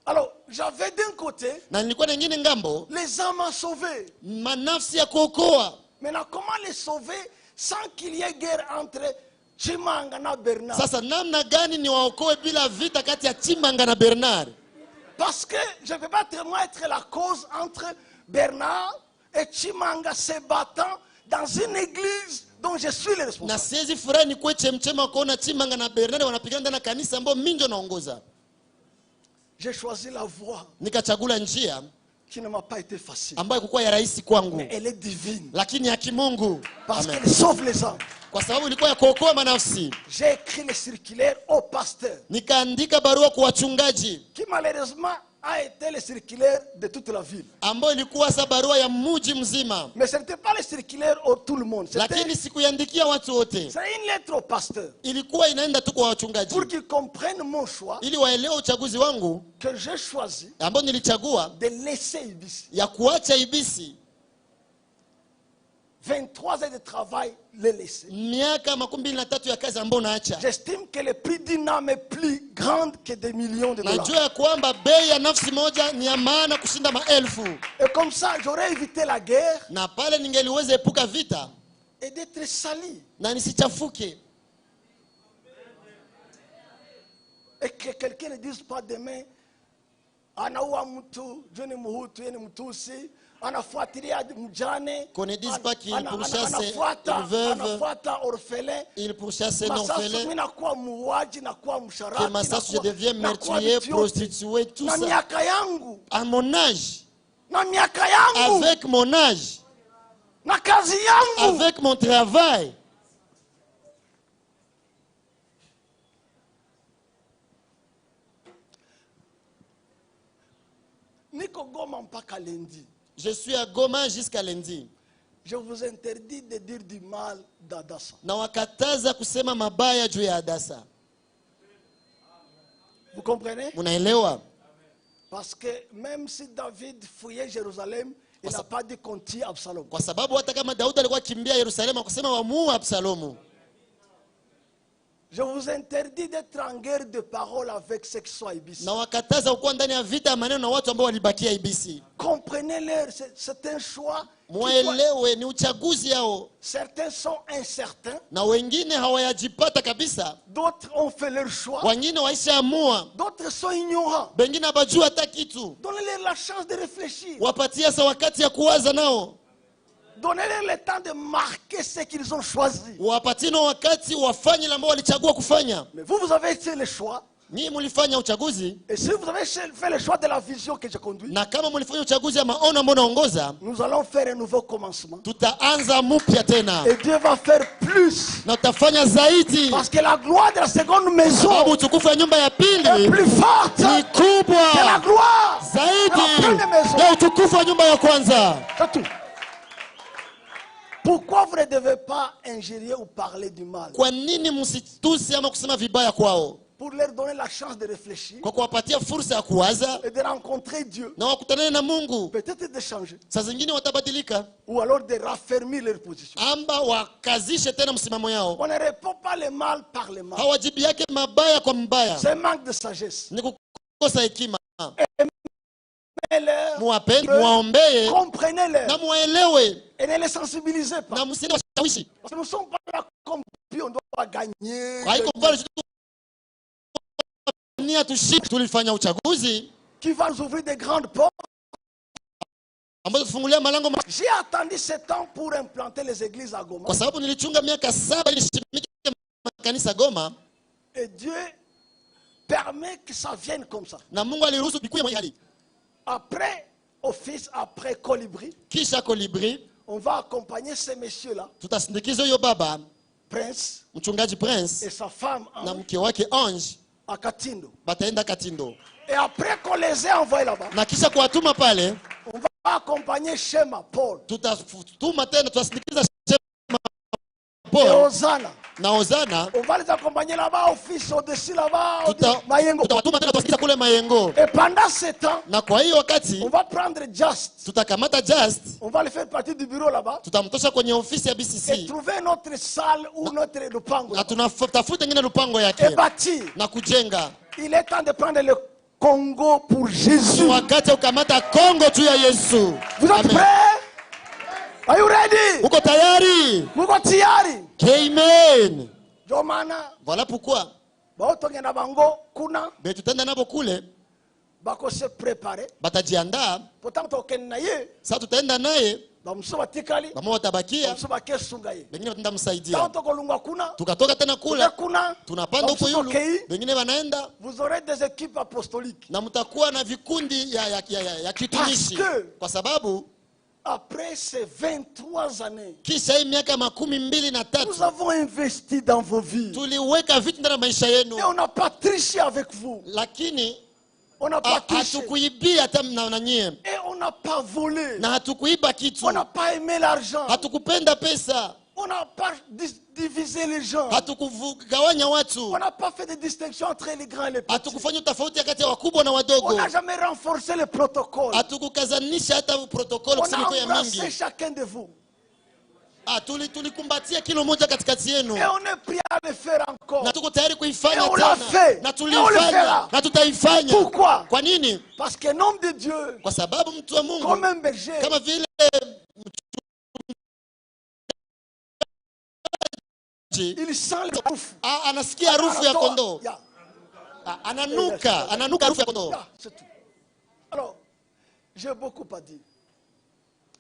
C: Alors, j'avais d'un côté les âmes à sauver. Maintenant, comment les sauver sans qu'il y ait guerre entre Chimanga et Bernard? Parce que je ne peux pas tellement être la cause entre Bernard et Chimanga se battant dans une église dont je suis le responsable. J'ai choisi la voie qui ne m'a pas été facile. Mais elle est divine. Parce qu'elle sauve les âmes. J'ai écrit les circulaires au pasteur, qui malheureusement a été le circulaire de toute la ville. Mais ce n'était pas le circulaire à tout le monde. C'est une lettre au pasteur pour qu'ils comprennent mon choix, que j'ai choisi de laisser Ibisi. 23 heures de travail les laisser. J'estime que le prix d'une âme est plus grand que des millions de dollars. Et comme ça, j'aurais évité la guerre et d'être sali. Et que quelqu'un ne dise pas demain, anaua mtu, joni muhutu, yeni mutusi, anafuatilia mjane,
B: qu'on ne dise pas qu'il pourchasse une veuve, il pourchasse un orphelin, que Massas, je deviens meurtrier, prostituée, tout ça. À mon âge, avec mon âge, avec mon travail. Je suis à Goma jusqu'à lundi.
C: Je vous interdis de dire du mal d'Adassa. Vous comprenez? Parce que même si David fouillait Jérusalem, il n'a pas dit qu'on tue Absalom. Je vous interdis d'être en guerre de parole avec ceux qui sont ibis. Comprenez-le, c'est un choix. Certains sont incertains. D'autres ont fait leur choix. D'autres sont ignorants. Donnez-leur la chance de réfléchir. Donnez-leur le temps de marquer ce qu'ils ont choisi. Mais vous avez fait le choix. Et si vous avez fait le choix de la vision que je conduis, nous allons faire un nouveau commencement. Et Dieu va faire plus. Parce que la gloire de la seconde maison est plus forte que la gloire de la première maison. C'est tout. Pourquoi vous ne devez pas ingérer ou parler du mal? Pour leur donner la chance de réfléchir et de rencontrer Dieu. Peut-être de changer. Ou alors de raffermir leur position. On ne répond pas le mal par le mal. C'est un manque de sagesse. Comprenez-les et ne les sensibilisez pas. Parce que nous ne sommes pas là comme puis on doit gagner. Qui va nous ouvrir des grandes portes. J'ai attendu 7 ans pour implanter les églises à Goma. Et Dieu permet que ça vienne comme ça. Après office, après Colibri, on va accompagner ces messieurs-là. Prince et sa femme Ange à Katindo. Et après qu'on les ait envoyés là-bas, on va accompagner Shema, Paul. Et Hosanna. On va les accompagner là-bas, au fils, au-dessus là-bas, Mayengo. Et pendant ce temps, on va prendre Just. On va le faire partie du bureau là-bas. Et trouver notre salle ou notre lupango. Et bâtir. Il est temps de prendre le Congo pour Jésus. Vous êtes prêts? Are you ready?
B: Uko tayari?
C: Muko tayari?
B: Amen.
C: Jomana.
B: Voilà pourquoi.
C: Baotongena bango kuna.
B: Betutenda nabo kule.
C: Bako se préparer.
B: Batajiandaa.
C: Pourtant tokena naye.
B: Sasa tutaenda naye.
C: Bamsuba tikali.
B: Bamo watabakia.
C: Bamsuba kesunga ye.
B: Bengine tutaenda msaidia.
C: Tanto kolunga kuna.
B: Tukatoka tena kule.
C: Kuna.
B: Tunapanda huko yulu. Bengine wanaenda.
C: Vous aurez des équipes apostoliques.
B: Na mtakuwa na vikundi ya kitumishi. Kwa sababu
C: après ces 23 années,
B: nous
C: avons investi dans vos vies. Et on n'a pas triché avec vous. On n'a pas triché. Et on n'a pas volé. On n'a pas aimé l'argent. On n'a pas divisé les gens. On n'a pas fait de distinction entre les grands et les petits. On n'a jamais renforcé le protocole. On a embrassé chacun de vous.
B: tulikumbatia kilo moja katikati yenu.
C: Et on est prêt à le faire encore.
B: Na tuko tayari kuifanya
C: tena. Et on l'a fait.
B: Na tulifanya. Na tutaifanya.
C: Pourquoi?
B: Kwa nini?
C: Parce qu'un homme de Dieu,
B: kwa sababu mtu wa Mungu,
C: comme un berger,
B: kama vile
C: il sent le bouffe.
B: Anasikia harufu ya kondoo. Ananuka harufu ya kondoo.
C: C'est tout. Alors, j'ai beaucoup à dire.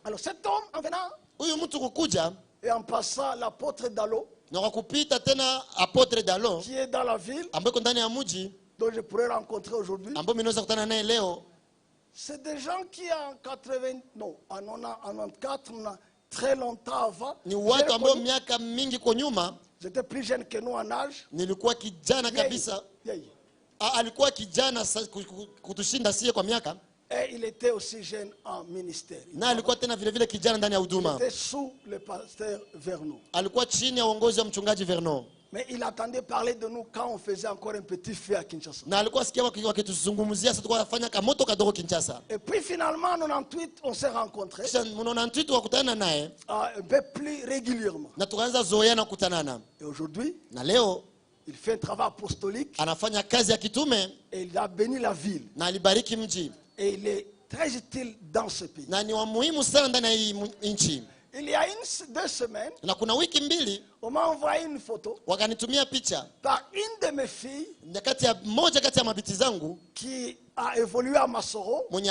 C: Alors cet homme en venant,
B: huyu mtu kukuja,
C: et en passant l'apôtre Dalo,
B: na kupita tena apôtre Dalo,
C: qui est dans la ville,
B: ambaye ndani ya mji,
C: dont je pourrais rencontrer aujourd'hui,
B: ambaye ninaweza kukutana naye leo.
C: C'est des gens qui en 80, non, en 94, très longtemps avant.
B: Ni watu ambao miaka mingi kwa nyuma.
C: J'étais plus jeune que nous en âge.
B: Nilikuwa kijana kabisa. Alikuwa kijana kutushinda sie kwa miaka.
C: Et il était aussi jeune en ministère.
B: Na alikuwa tena vile vile kijana ndani ya huduma.
C: Il était sous le pasteur Vernon.
B: Alikuwa chini ya uongozi wa mchungaji Vernon.
C: Mais il attendait parler de nous quand on faisait encore un petit feu à Kinshasa.
B: Na alikuwa sikia wakituzungumzia sasa tulikuwa tunafanya kamoto kadogo Kinshasa.
C: Et puis finalement en 98 on s'est rencontrés.
B: Kisha 98 tukakutana naye
C: Un peu plus régulièrement.
B: Na tukaanza zoeana kukutanana.
C: Et aujourd'hui,
B: na leo
C: il fait un travail apostolique.
B: Anafanya kazi ya kitume.
C: Et il a béni la ville.
B: Na alibariki mji.
C: Et il est très utile dans ce pays.
B: Na ni wa muhimu sana ndani ya hii nchi.
C: Il y a 2 semaines,
B: na kuna wiki mbili,
C: on m'a envoyé une photo
B: wakanitumia picha
C: par une de mes filles
B: moja kati ya mabiti zangu
C: qui a évolué à Masoro.
B: Mwenye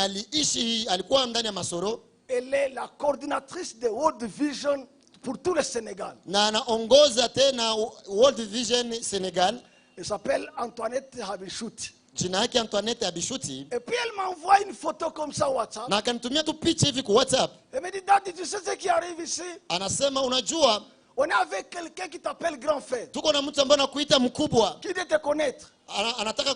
B: alikuwa ndani ya Masoro.
C: Elle est la coordinatrice de World Vision pour tout le Sénégal.
B: Na anaongoza tena World Vision Sénégal.
C: Elle s'appelle Antoinette Habichouti.
B: Jina yake Antoinette Habichouti.
C: Et puis elle m'envoie une photo comme ça WhatsApp.
B: Na akanitumia tu picha hivi kwa WhatsApp.
C: Elle me dit Daddy, tu sais ce qui arrive ici?
B: Anasema unajua,
C: on est avec quelqu'un qui t'appelle grand frère.
B: Tuko na mtu ambaye anakuita mkubwa.
C: Qui doit te connaître.
B: Anataka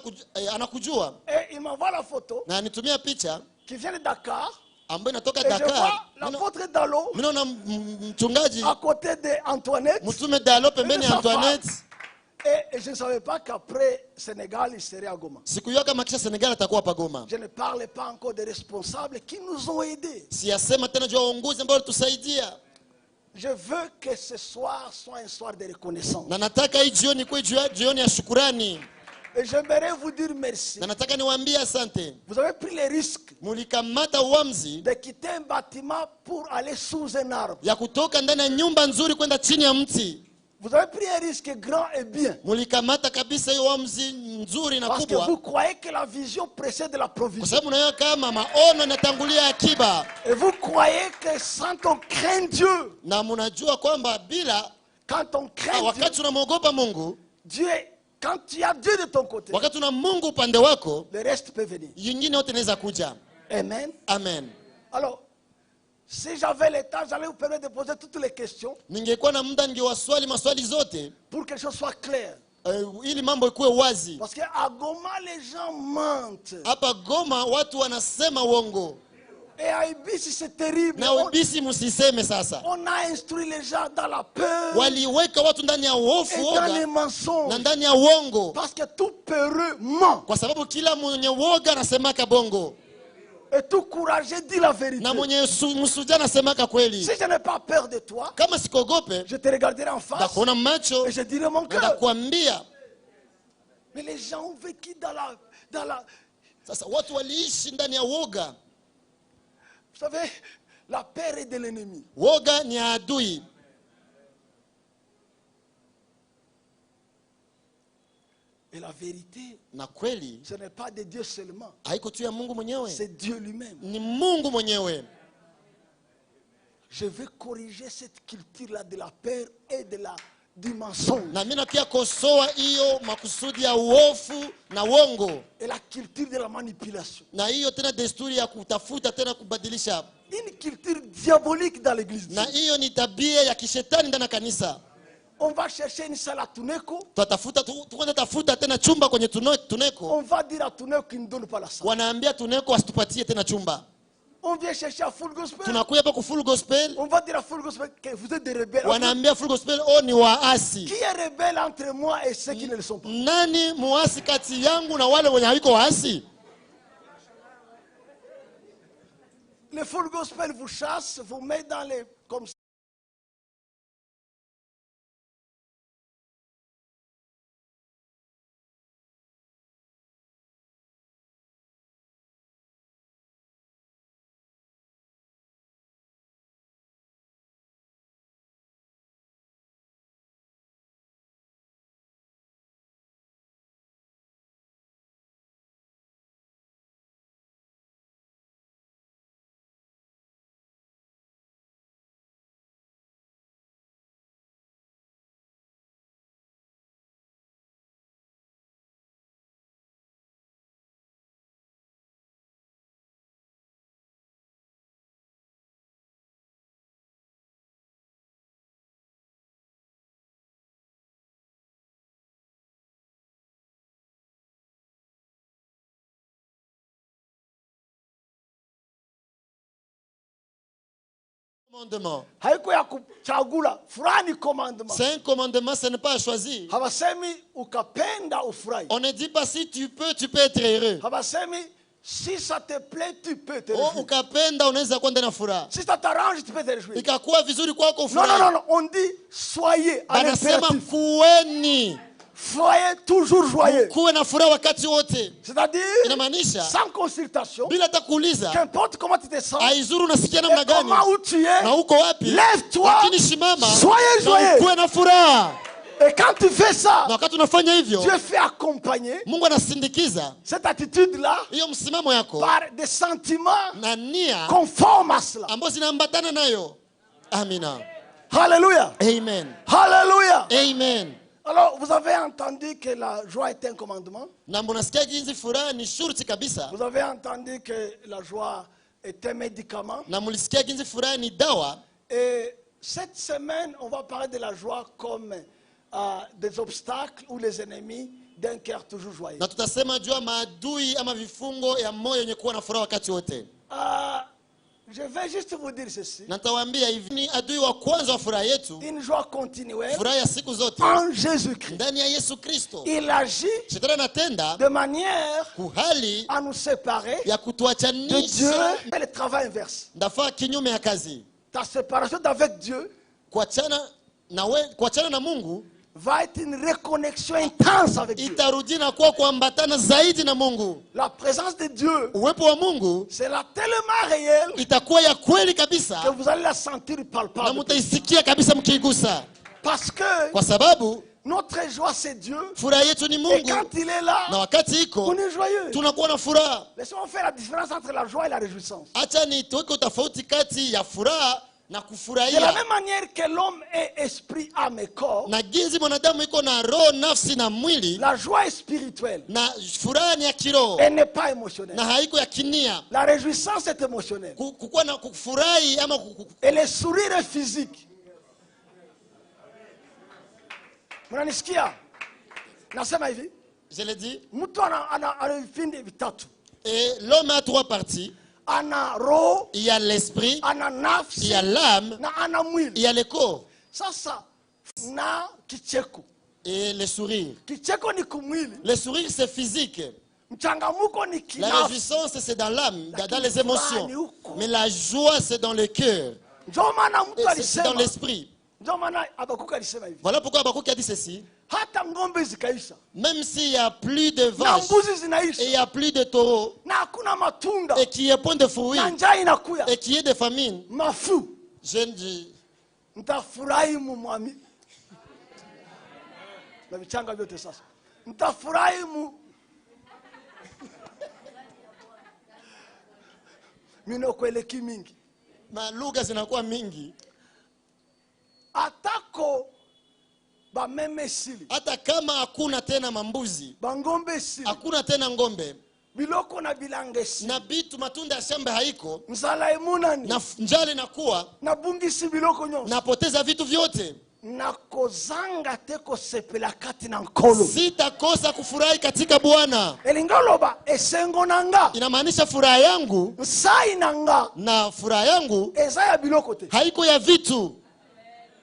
B: anakujua.
C: Et il m'envoie la photo.
B: Na anitumia picha
C: qui vient de Dakar.
B: Ambaye natoka
C: Dakar.
B: Et je
C: vois l'apôtre Dalo.
B: Mimi naona mchungaji
C: à côté de Antoinette.
B: Mtume Dalo pembeni ya Antoinette.
C: Et je ne savais pas qu'après Sénégal, il serait à Goma.
B: Sikujua kama kisha Senegal atakuwa pa Goma.
C: Je ne parle pas encore des responsables qui nous ont aidés.
B: Siyasema tena juu ya waongozi ambao walitusaidia.
C: Je veux que ce soir soit un soir de reconnaissance.
B: Na nataka hii jioni kuwe jioni ya shukrani.
C: Et j'aimerais vous dire merci.
B: Na nataka niwaambie asante.
C: Vous avez pris le risque
B: mulikamata uamuzi
C: de quitter un bâtiment pour aller sous un arbre.
B: Ya kutoka ndani ya nyumba nzuri kwenda chini ya mti.
C: Vous avez pris un risque grand et bien.
B: Mulikamata kabisa hiyo uamuzi nzuri na kubwa.
C: Parce que vous croyez que la vision précède la provision.
B: Kwa sababu unaona kama maono yanatangulia akiba.
C: Et vous croyez que quand on craint Dieu.
B: Na mnajua kwamba bila
C: quand on craint Dieu.
B: Wakati unamwogopa Mungu.
C: Dieu, quand tu as Dieu de ton côté.
B: Wakati una Mungu upande wako.
C: Le reste peut venir.
B: Yingine yote inaweza kuja.
C: Amen.
B: Amen.
C: Alors, si j'avais le temps, j'allais vous permettre de poser toutes les questions.
B: Ningekuwa na muda ningewaswali maswali zote.
C: Pour que les choses soient claires.
B: Ili mambo ikuwe wazi.
C: Parce qu'à Goma, les gens mentent.
B: Hapa Goma watu wanasema uongo.
C: Et à Ibisi, c'est terrible.
B: Na Ibisi msiseme sasa.
C: On a instruit les gens dans la peur.
B: Waliweka watu ndani ya hofu
C: et dans les mensonges.
B: Na ndani ya uongo.
C: Parce que tout peureux ment.
B: Kwa sababu kila mwenye woga anasemaka bongo.
C: Et tout courageux dit la vérité.
B: Na mwenye msuja anasemaka kweli.
C: Si je n'ai pas peur de toi,
B: kama sikogope,
C: je te regarderai en face.
B: Ndakuona macho.
C: Et je dirai mon cœur.
B: Ndakuambia.
C: Mais les gens ont vécu dans la
B: Sasa watu waliishi ndani ya woga.
C: Vous savez, la peur est de l'ennemi.
B: Woga ni adui.
C: Et la vérité,
B: na kweli,
C: ce n'est pas de Dieu seulement.
B: Haiko tu ya Mungu mwenyewe.
C: C'est Dieu lui-même.
B: Ni Mungu mwenyewe.
C: Je veux corriger cette culture-là de la peur et du mensonge.
B: Na mimi pia kosoa hiyo makusudi ya uofu na uongo.
C: Et la culture de la manipulation.
B: Na hiyo tena desturi ya kutafuta tena kubadilisha.
C: Une culture diabolique dans l'église.
B: Na hiyo ni tabia ya kishetani ndani ya kanisa.
C: On va chercher une salle à Tuneko.
B: Tafuta tena chumba kwenye Tuneko.
C: On va dire à Tuneko qu'il ne donne pas la salle.
B: Wanaambia Tuneko asitupatie tena chumba.
C: On vient chercher à Full Gospel.
B: Tunakuja hapa ku Full Gospel.
C: On va dire à Full Gospel que vous êtes des rebelles.
B: Wanaambia Full Gospel ni waasi.
C: Qui est rebelle entre moi et ceux qui ne le sont pas?
B: Nani muasi kati yangu na wale wenye hawiko waasi?
C: Le Full Gospel vous chasse, vous met dans les comme
B: Commandement.
C: Haiko ya kuchagula, furaha ni commandement.
B: C'est un commandement, ce n'est pas à choisir.
C: Habasemi ukapenda ufurahi.
B: On ne dit pas si tu peux être heureux.
C: Habasemi si ça te plaît, tu peux te
B: Oh,
C: réjouir.
B: ukapenda unaweza kwenda na furaha.
C: Si ça t'arrange, tu peux te réjouir.
B: Ikakuwa vizuri kwako
C: Non,
B: furahi.
C: non, non, non, on dit soyez à
B: Banasema
C: l'impératif.
B: kuweni.
C: Soyez toujours joyeux.
B: Kuwe na furaha wakati wote.
C: C'est-à-dire,
B: Inamaanisha
C: sans consultation,
B: bila hata kuuliza,
C: qu'importe comment tu te sens,
B: haizuru unasikia
C: et
B: namna gani
C: comment où tu es,
B: na uko wapi,
C: lève-toi,
B: lakini shimama
C: soyez
B: na
C: joyeux.
B: kuwe na furaha.
C: Et quand tu fais ça,
B: Na wakati unafanya hivyo,
C: Dieu fait accompagner
B: Mungu anasindikiza
C: cette attitude-là
B: hiyo msimamo yako
C: par des sentiments
B: na nia
C: conformes à cela.
B: ambazo zinaambatana nayo. Amina.
C: Alléluia.
B: Amen.
C: Alléluia.
B: Amen.
C: Alors, vous avez entendu que la joie est un commandement.
B: Na mnasikia jinsi furaha ni shurti kabisa.
C: Vous avez entendu que la joie est un médicament.
B: Na mlisikia jinsi furaha ni dawa.
C: Et cette semaine, on va parler de la joie comme des obstacles ou les ennemis d'un cœur toujours joyeux.
B: Na tutasema juu ya maadui ama vifungo ya moyo yenye kuwa na furaha wakati wote.
C: Je vais juste vous dire ceci.
B: Na nitawaambia hivi, ni adui wa kwanza wa furaha yetu,
C: Une joie continuelle
B: furaha ya siku zote
C: en Jésus-Christ.
B: ndani ya Yesu Kristo.
C: Il agit
B: Shetani anatenda
C: de manière
B: kuhali
C: à nous séparer
B: ya
C: de Dieu
B: kutuachanisha.
C: et le travail inverse.
B: Ndafaa kinyume ya kazi.
C: Ta séparation d'avec Dieu
B: Kuachana na Mungu
C: va être une reconnexion intense avec Dieu.
B: itarudi na kuwa kuambatana zaidi na Mungu.
C: La présence de Dieu
B: Uwepo wa Mungu
C: sera tellement réelle
B: itakuwa ya kweli
C: que
B: kabisa
C: vous allez la sentir
B: na
C: palpable.
B: mutaisikia kabisa mkiigusa,
C: Parce que
B: kwa sababu
C: notre joie c'est Dieu.
B: furaha yetu ni
C: Et
B: Mungu,
C: quand il est là,
B: na wakati
C: on
B: iko
C: est joyeux.
B: tunakuwa na furaha.
C: Laissons faire la différence entre la joie et la réjouissance.
B: Acha ni tuweke tofauti kati ya furaha na
C: De la
B: kufurahia.
C: même manière que l'homme est esprit, âme et corps,
B: Na jinsi mwanadamu iko na roho, nafsi na mwili,
C: la joie est spirituelle.
B: na furaha ni ya kiroho
C: Elle n'est pas émotionnelle.
B: na haiko ya kinia.
C: La réjouissance est émotionnelle.
B: Kukuwa na kufurahi ama
C: Et le sourire est physique. Mnanisikia? Nasema hivi,
B: je l'ai dit,
C: mtu ana vipindi vitatu.
B: et l'homme a trois parties.
C: Ana roho,
B: Il y a l'esprit,
C: ana
B: il
C: nafsi,
B: y a l'âme,
C: na ana
B: il
C: mwili.
B: y a le corps
C: Sasa na kicheko.
B: et le sourire.
C: Kicheko ni kumwili.
B: Le sourire c'est physique.
C: Mchangamuko ni
B: La
C: kinafsi.
B: réjouissance c'est dans l'âme, dans
C: Lakini
B: les émotions.
C: furaha ni huko.
B: Mais la joie c'est dans le cœur.
C: Ndio maana mtu
B: Et c'est dans
C: alisema,
B: l'esprit.
C: ndio maana Habakuki alisema hivi.
B: Voilà pourquoi Habakkuk a dit ceci.
C: Hata ng'ombe zikaisha,
B: Même s'il n'y a plus de
C: na
B: vaches
C: mbuzi
B: et il
C: zinaisha,
B: n'y a plus de taureaux
C: na hakuna matunda,
B: et qu'il n'y ait point de fruits
C: na njaa inakuya,
B: et qu'il y ait de famine,
C: mafu, mtafurahi mumwami na vichanga vyote. Sasa mtafurahi minokweleki mingi
B: malugha zinakuwa mingi.
C: atako bameme sili,
B: Hata kama hakuna tena mambuzi,
C: bangombe sili,
B: hakuna tena ngombe
C: biloko na bilange sili,
B: na bitu matunda ya shamba haiko,
C: msala emunani
B: na njala inakuwa,
C: na bungisi biloko nyonso,
B: napoteza vitu vyote,
C: nakozanga te kosepela kati na nkolo.
B: sitakosa kufurahi katika Bwana.
C: elingi oloba esengo na nga,
B: Inamaanisha furaha yangu
C: nsai na nga
B: na furaha yangu
C: eza ya biloko te,
B: haiko ya vitu,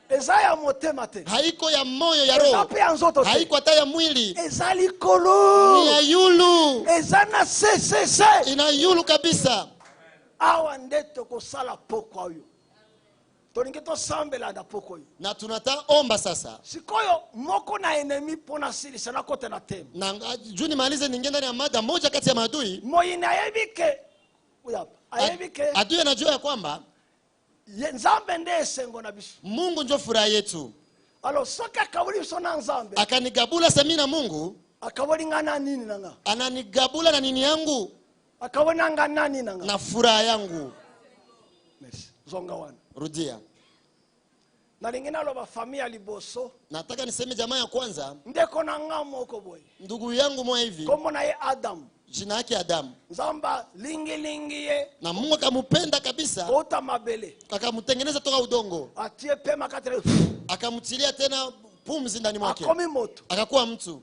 C: eza ya motema te,
B: haiko ya moyo ya
C: eza
B: roho,
C: mpe ya nzoto te,
B: haiko hata ya mwili,
C: eza likolo,
B: ni ya yulu,
C: eza na sesese.
B: ina yulu kabisa.
C: Awa nde tokosala pokwa oyo, tolingi tosambela na pokwa oyo.
B: Na tunata omba sasa.
C: Sikoyo moko na enemi pona silisa na kote na temu,
B: Na juu nimalize ningie ndani ya mada moja kati ya maadui.
C: moyini ayebike uyapa ayebike
B: Adui anajua ya kwamba
C: nzambe nde esengo na biso.
B: Mungu ndio furaha yetu.
C: Alors soki akaboli biso na nzambe,
B: Akanigabula sami na Mungu,
C: akaboli nga na nini na nga,
B: ananigabula na nini yangu?
C: akaboli nga na nini na nga.
B: Na furaha yangu.
C: Merci. Zonga wana
B: Rudia.
C: nalingi naloba famille ya liboso,
B: Nataka niseme jamaa ya kwanza,
C: ndeko na nga moko boye,
B: ndugu yangu mwa hivi,
C: kombo na ye Adamu.
B: jina yake Adamu.
C: Nzamba lingi ye
B: Na Mungu akamupenda kabisa,
C: kota mabele,
B: akamtengeneza toka udongo,
C: atie pema katele,
B: akamtilia tena pumzi ndani mwake,
C: akomi moto.
B: akakuwa mtu.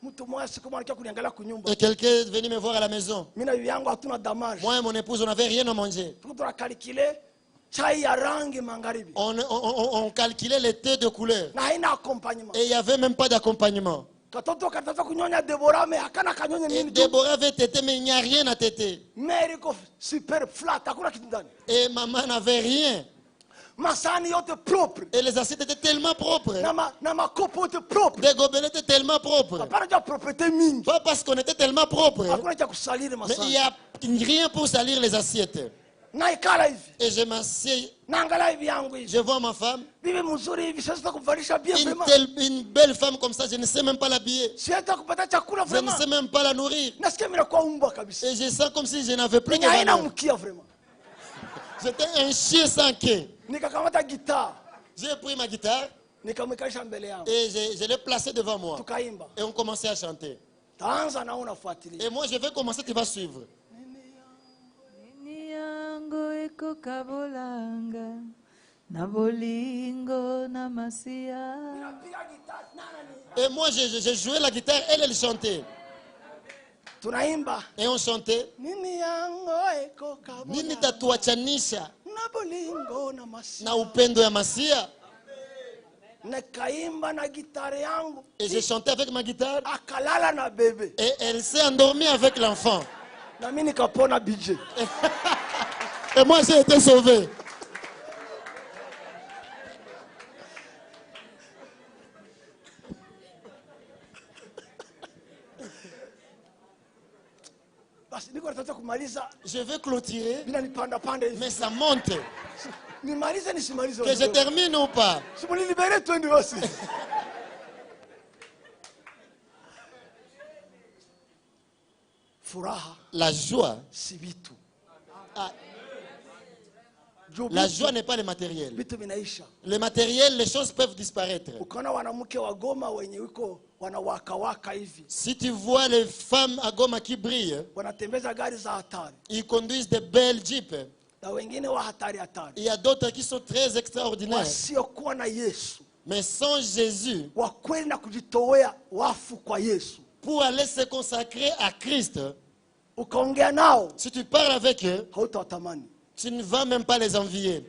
B: Et quelqu'un est venu me voir à la maison. Moi et mon épouse, on n'avait rien à manger. On calculait les thés de couleur. Et il n'y avait même pas d'accompagnement. Et Déborah avait tété, mais il n'y a rien à téter. Et maman n'avait rien. Et les assiettes étaient tellement propres. Les gobelets étaient tellement propres. Pas parce qu'on était tellement propres. Mais il n'y a rien pour salir les assiettes. Et je m'assieds. Je vois ma femme. Une belle femme comme ça, je ne sais même pas l'habiller. Je ne sais même pas la nourrir. Et je sens comme si je n'avais plus de valeur. J'étais un chien sans quai. J'ai pris ma guitare et je l'ai placée devant moi. Et on commençait à chanter. Et moi je vais commencer, tu vas suivre. Et moi j'ai joué la guitare, elle chantait. Et on chantait. Nini tatuachanisha na upendo ya Masia. Et j'ai chanté avec ma guitare. Et elle s'est endormie avec l'enfant. Et moi j'ai été sauvé. Je veux clôturer, mais ça monte. Que je termine ou pas? La joie. La joie n'est pas le matériel. Le matériel, les choses peuvent disparaître. Si tu vois les femmes à Goma qui brillent, ils conduisent de belles jeeps. Il y a d'autres qui sont très extraordinaires. Mais sans Jésus, pour aller se consacrer à Christ, si tu parles avec eux, tu ne vas même pas les envier.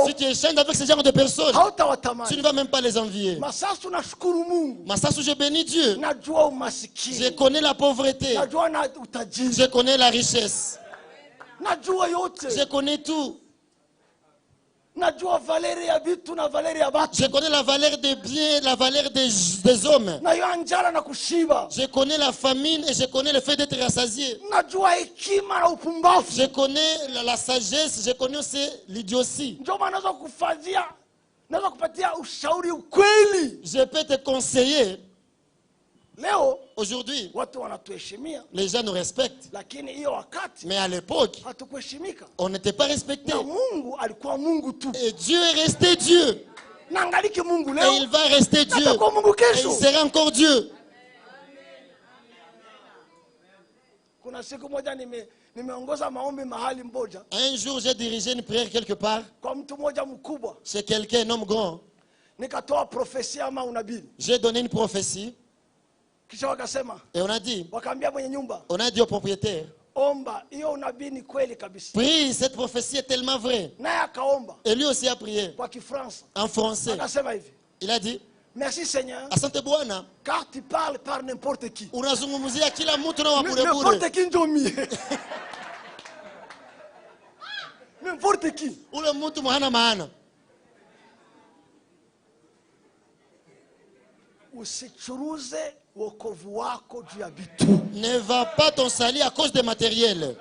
B: Si tu échanges avec ce genre de personnes, tu ne vas même pas les envier. Massasu, je bénis Dieu. Je connais la pauvreté. Je connais la richesse. Je connais tout. Je connais la valeur des biens, la valeur des hommes. Je connais la famine et je connais le fait d'être rassasié. Je connais la sagesse, je connais aussi l'idiotie. Je peux te conseiller. Aujourd'hui, les gens nous respectent. Mais à l'époque, on n'était pas respecté. Et Dieu est resté Dieu. Et il va rester Dieu. Et il sera encore Dieu. Un jour, j'ai dirigé une prière quelque part. C'est quelqu'un, un homme grand. J'ai donné une prophétie. Et on a dit au propriétaire, prie, cette prophétie est tellement vraie. Et lui aussi a prié en français. Il a dit,
C: merci Seigneur,
B: asante Bwana,
C: car tu parles par n'importe qui.
B: Unazungumzia kila mtu na wabure bure.
C: N'importe qui ndio mie. N'importe qui.
B: Ule mtu hana maana.
C: Usichuruze wokovu wako juu ya vitu.
B: Ne va pas ton salut à cause des matériels.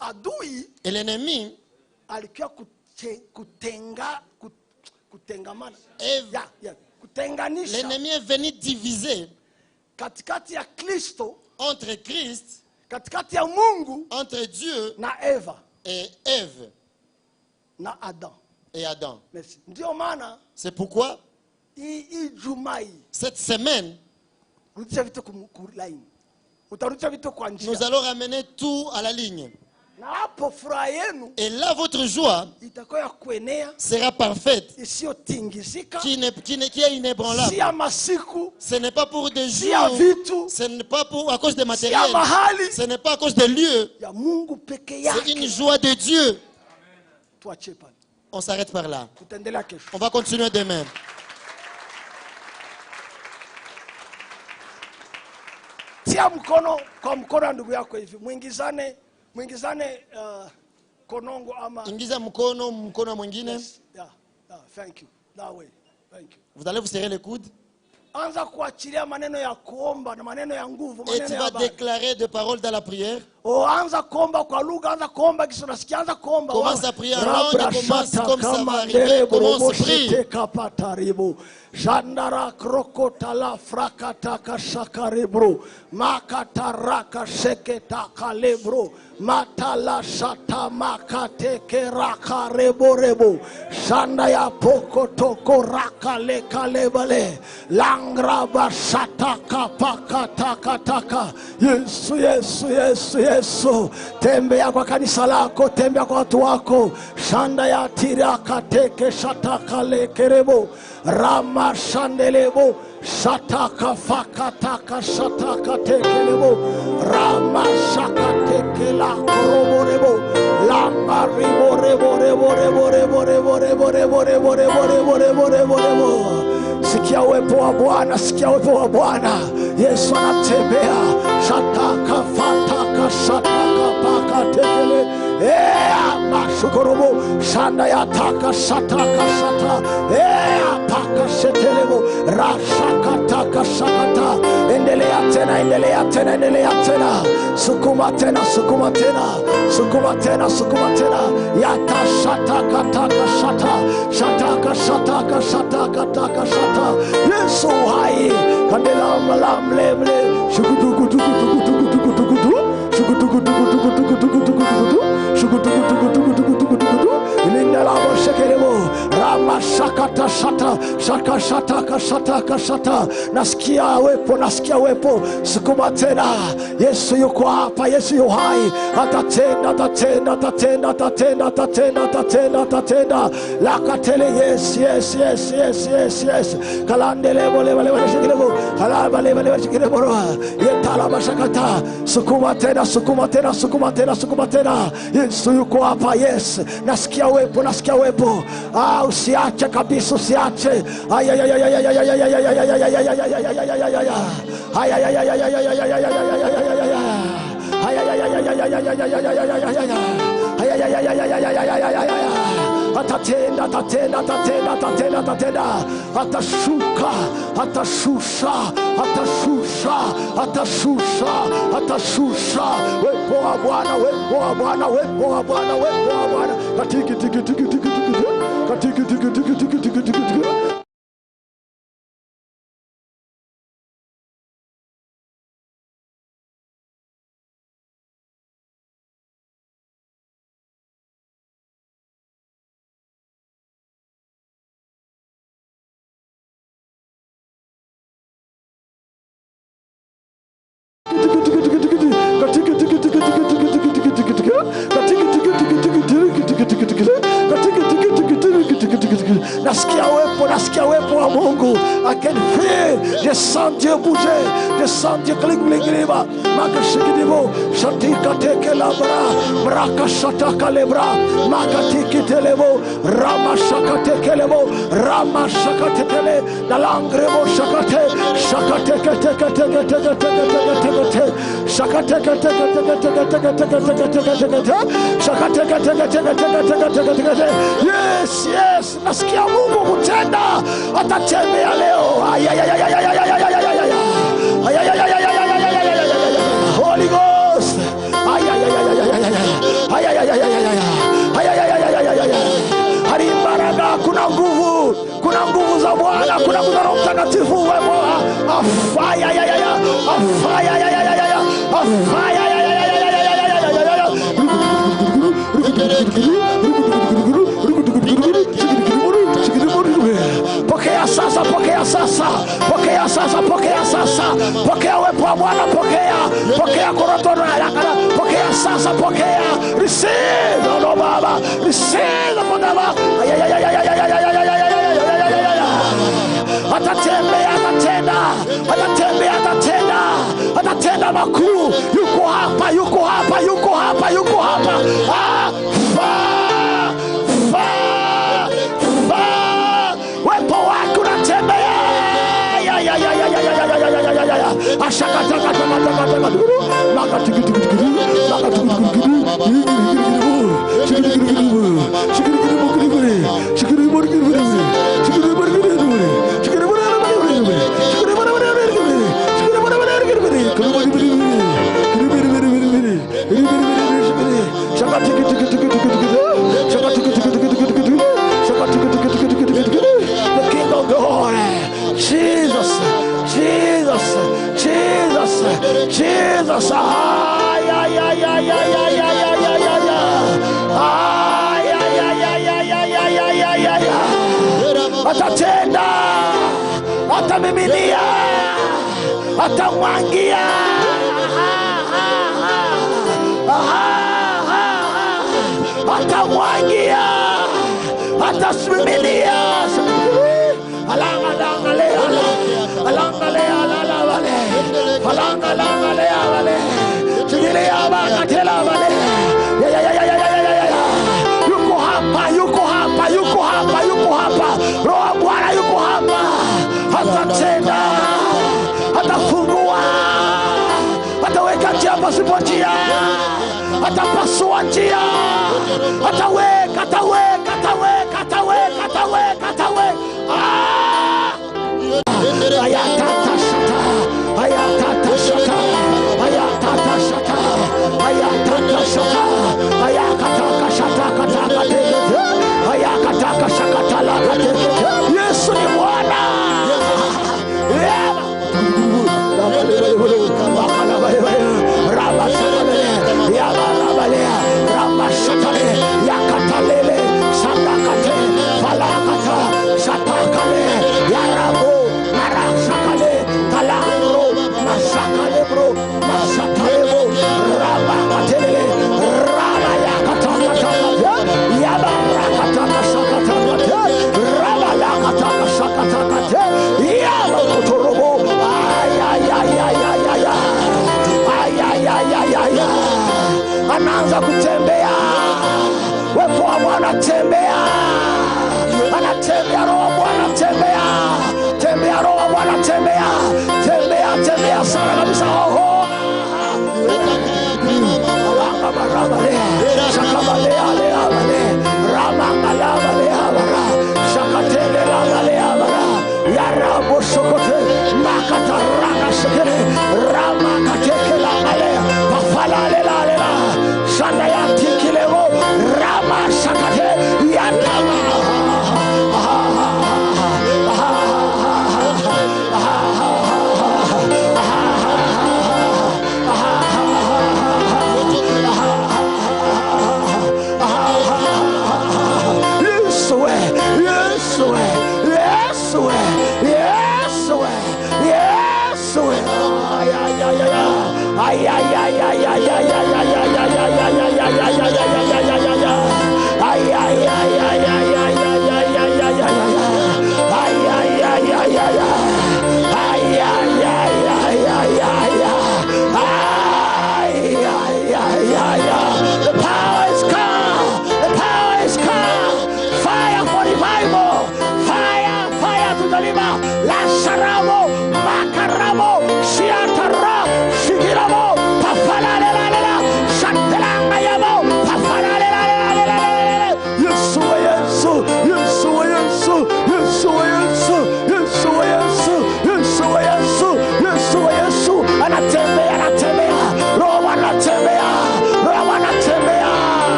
C: Adui,
B: et l'ennemi,
C: alikuwa kutengamana.
B: L'ennemi est venu diviser
C: katikati ya Kristo,
B: entre Christ,
C: katikati ya Mungu,
B: entre Dieu
C: na Eva,
B: et Ève,
C: na Adam.
B: Et Adam.
C: Merci. Ndio maana,
B: c'est pourquoi
C: cette
B: semaine, nous allons ramener tout à la ligne. Et là, votre joie sera parfaite, qui est inébranlable. Ce n'est pas pour des jours, ce n'est pas à cause des matériels, ce n'est pas à cause des lieux. C'est une joie de Dieu. On s'arrête par là. On va continuer demain.
C: Tia mkono kwa mkono wa ndugu yako hivi. Muingizane konongo ama.
B: Ingiza mkono mwingine.
C: Yes. Yeah, thank you. That way. Thank you.
B: Vous allez vous serrer les coudes.
C: Anza kuachilia maneno ya kuomba na maneno ya nguvu,
B: et tu vas déclarer des paroles dans la prière.
C: Anza kuomba kwa lugha, anza kuomba kisha unasikia, anza kuomba.
B: Commence à prier en langue, commence comme ça va arriver. Commence, prie.
C: Jandara krokotala frakataka shakarebro makataraka sheketa kalebro matala shata makateke rakareborebo shanda ya pokotoko rakale kalebale langraba shataka pakatakataka. Yesu, Yesu, Yesu, Yesu. Tembea kwa kanisa lako, tembea kwa watu wako. Shanda ya tiraka teke shataka lekerebo Rama shandelebo shataka fakataka shataka tekelebo Rama shakateke la koroborebo lamba ribo rebo rebo rebo rebo rebo rebo rebo rebo rebo rebo rebo rebo rebo. Sikia uwepo wa Bwana, sikia uwepo wa Bwana. Yesu anatembea. Shataka fataka shataka pakatekele mashukorobo shanda yataka shataka shata paka shetelebo rashakataka shakata. Endelea tena, endelea tena, endelea tena. Sukuma tena, sukuma tena, sukuma tena, sukuma tena. Yata shataka taka shata shataka shataka shataka taka shata. Yesu hai kandela malam leble shukutuku tuku tuku tuku tuku tuku tuku shukutuku tuku tuku tuku tuku tuku tuku shukutuku tuku tuku tuku tuku tuku ilindala bo shekelebo rama shakata shata shaka shataka shataka shata. Nasikia wepo, nasikia wepo. Sukuma tena. Yesu yuko hapa, Yesu yu hai. Atatenda, atatenda, atatenda, atatenda, atatenda, atatenda, atatenda. Lakatele yes, yes, yes, yes, yes, yes. Kalandele bole bole bole shekelebo. Kalaba le bole shekelebo. Yetala bashakata. Sukuma tena, sukuma tena, sukuma tena, sukuma tena. Yesu yuko hapa, yes. Nasikia wepo, nasikia wepo. Usiache kabisa, usiache. Atatenda, atatenda, atatenda, atatenda, atatenda. Atashuka, atashusha, atashusha, atashusha, atashusha. Wepo wa Bwana, wepo wa Bwana, wepo wa Bwana, wepo wa Bwana. Katiki tiki tiki tiki tiki katiki tiki tiki tiki tiki tiki tiki. Nasikia wepo, nasikia wepo wa Mungu. I can feel. Je sens Dieu bouger. Je sens Dieu kling-kling-liba. Maka shikidibo. Shatika teke labra. Braka shataka lebra. Maka tiki telebo. Rama shakate kelebo. Rama shakate kele. Nalangrebo shakate. Shakate teke teke teke teke teke teke teke. Shakate teke teke teke teke teke teke teke teke teke. Shakate teke teke teke teke teke teke teke. Yes, yes. Nasikia Mungu kutenda. Atatembea leo. Holy Ghost. Harimbaraga, kuna nguvu. Kuna nguvu za Bwana, kuna nguvu za Roho Mtakatifu. Afaya afaya afaya. Pokea sasa, pokea sasa, pokea sasa, pokea sasa. Pokea uwepo wa Bwana, pokea korotono yakana, pokea sasa, pokea. Receive, oh Baba, receive the Baba. Atatembea, atatenda makuu. Yuko hapa. Wepo wako unatembea. The King of Glory, Jesus. Atatenda, atamiminia, atamwangia, atamwangia, atasimimilia. Yuko hapa. Roho wa Bwana yuko hapa. Atatenda, atafungua, ataweka njia pasipo njia, atapasua njia, ataweka. Ayatata shata. Yesu ni Bwana. Anaanza kutembea. Wepo wa Bwana anatembea. Roho wa Bwana anatembea. Roho wa Bwana anatembea. Tembea sana kabisa.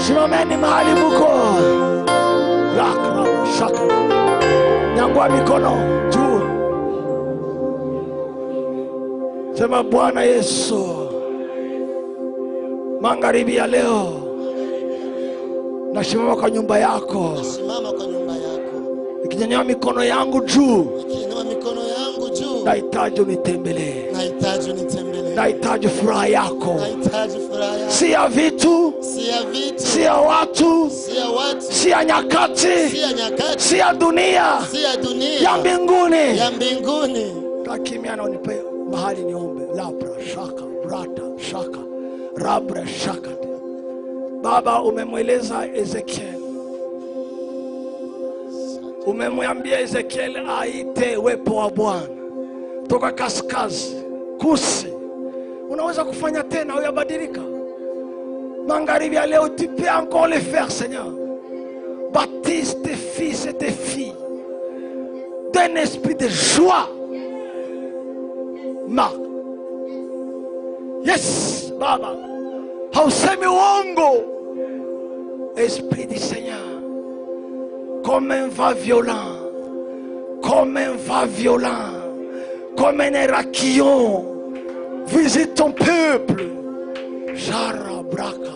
C: Simameni mahali muko. Shaka. Nyangua mikono juu. Sema Bwana Yesu, Magharibi ya leo nasimama kwa nyumba yako. Nikinyanyua mikono yangu juu. Nahitaji unitembelee. Nahitaji furaha yako. Si ya vitu, si ya watu, si ya nyakati, si ya dunia, ya mbinguni. Kakimia na unipe mahali niombe. Labra shaka brata shaka rabra shaka. Baba, umemweleza Ezekiel, umemwambia Ezekiel aite uwepo wa Bwana toka kaskazi kusi. Unaweza kufanya tena, uyabadilika. Magharibi ya leo, tu peux encore le faire, Seigneur. Baptise tes fils et tes filles d'un esprit de joie. Yes, Baba. Hausemi uongo. Esprit du Seigneur, comme un vent violent, comme un vent violent, comme un érachillon, visite ton peuple. Jara braka.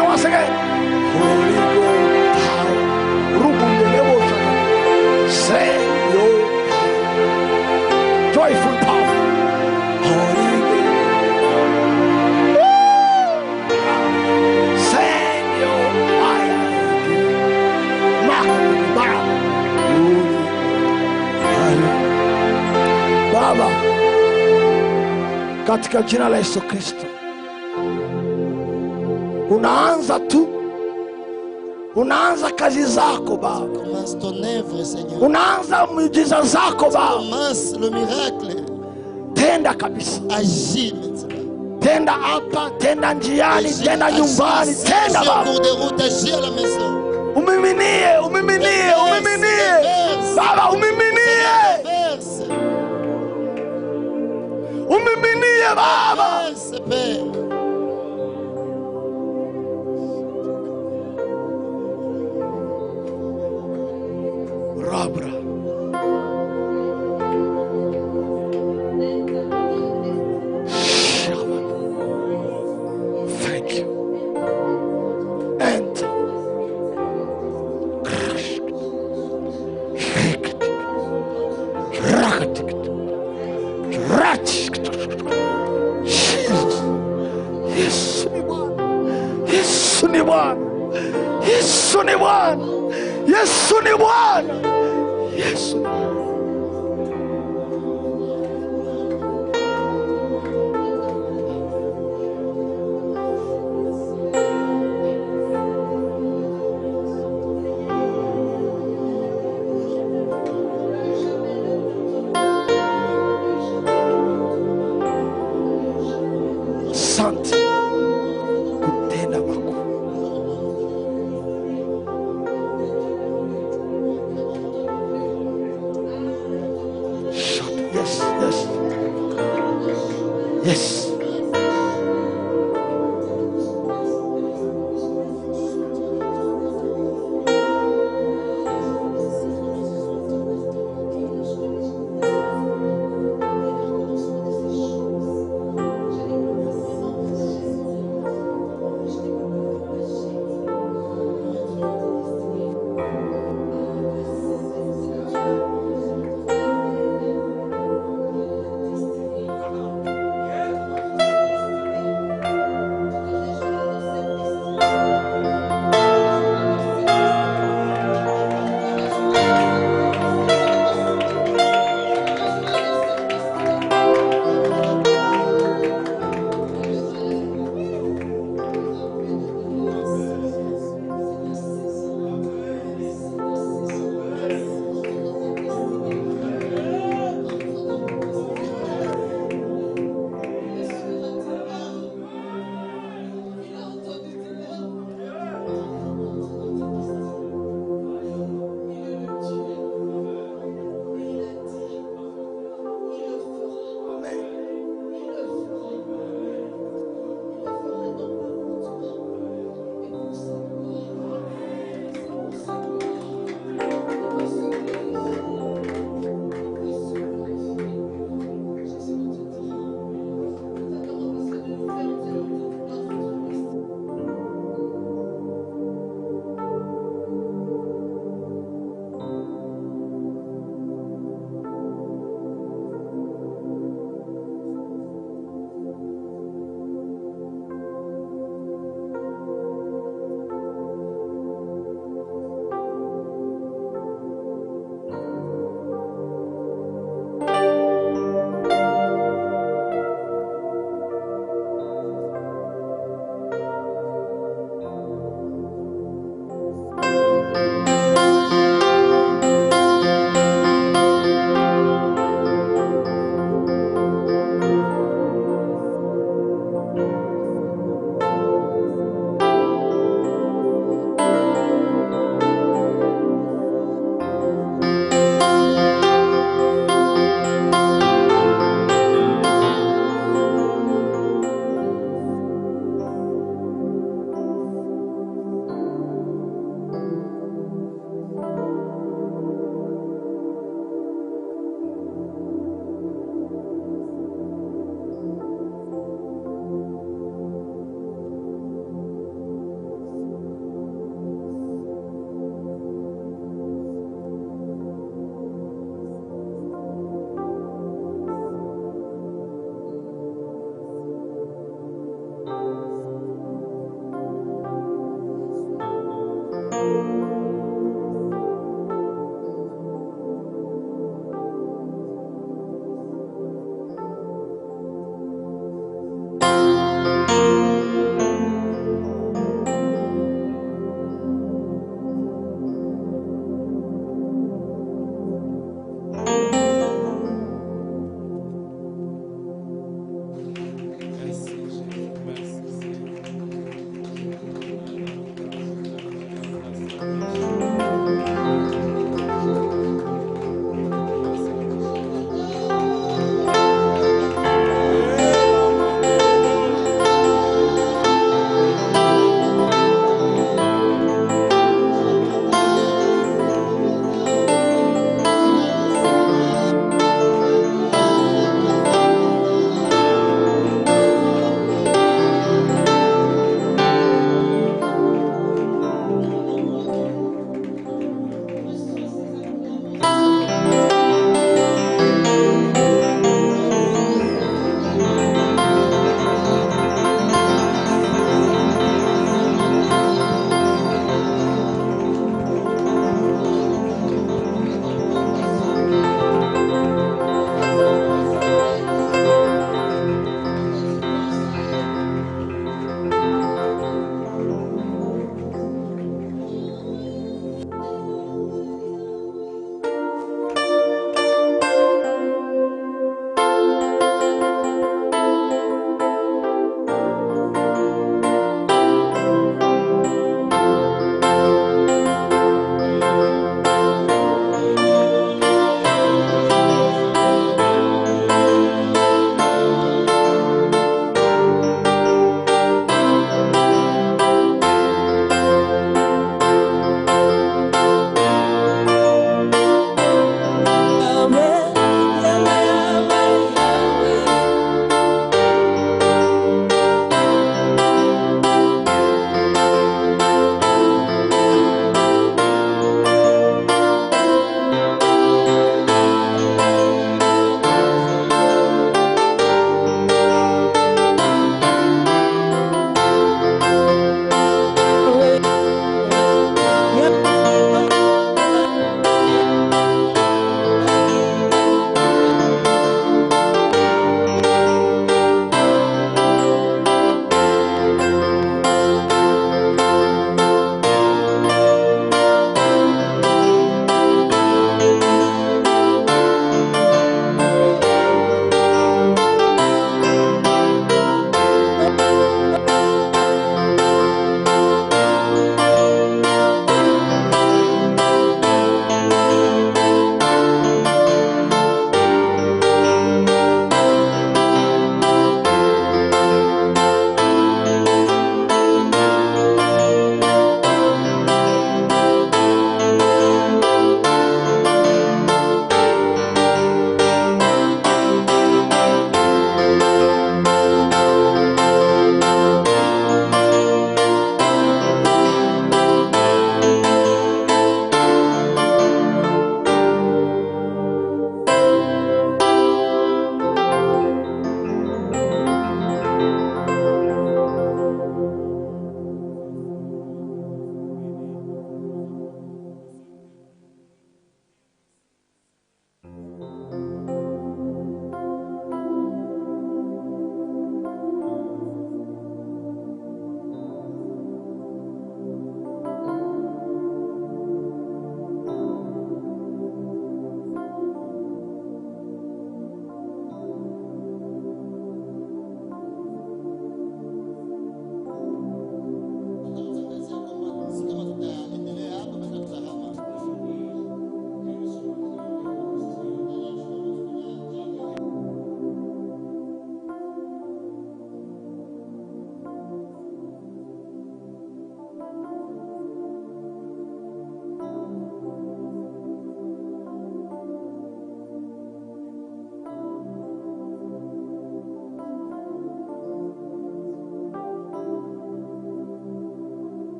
C: Once again. Holy Ghost power. Send your power. Joyful power. Holy Ghost. Send your fire. Baba, katika jina la Yesu Kristo, unaanza kazi zako Baba, unaanza miujiza zako Baba, tenda kabisa, tenda hapa, tenda njiani, tenda nyumbani, tenda Baba, umiminie Baba, umiminie Baba. Rabra. Thank you. Enter. Yesu ni Bwana. Yesu ni Bwana. Yesu ni Bwana. Yesu. Asante kutenda makuu. Yes.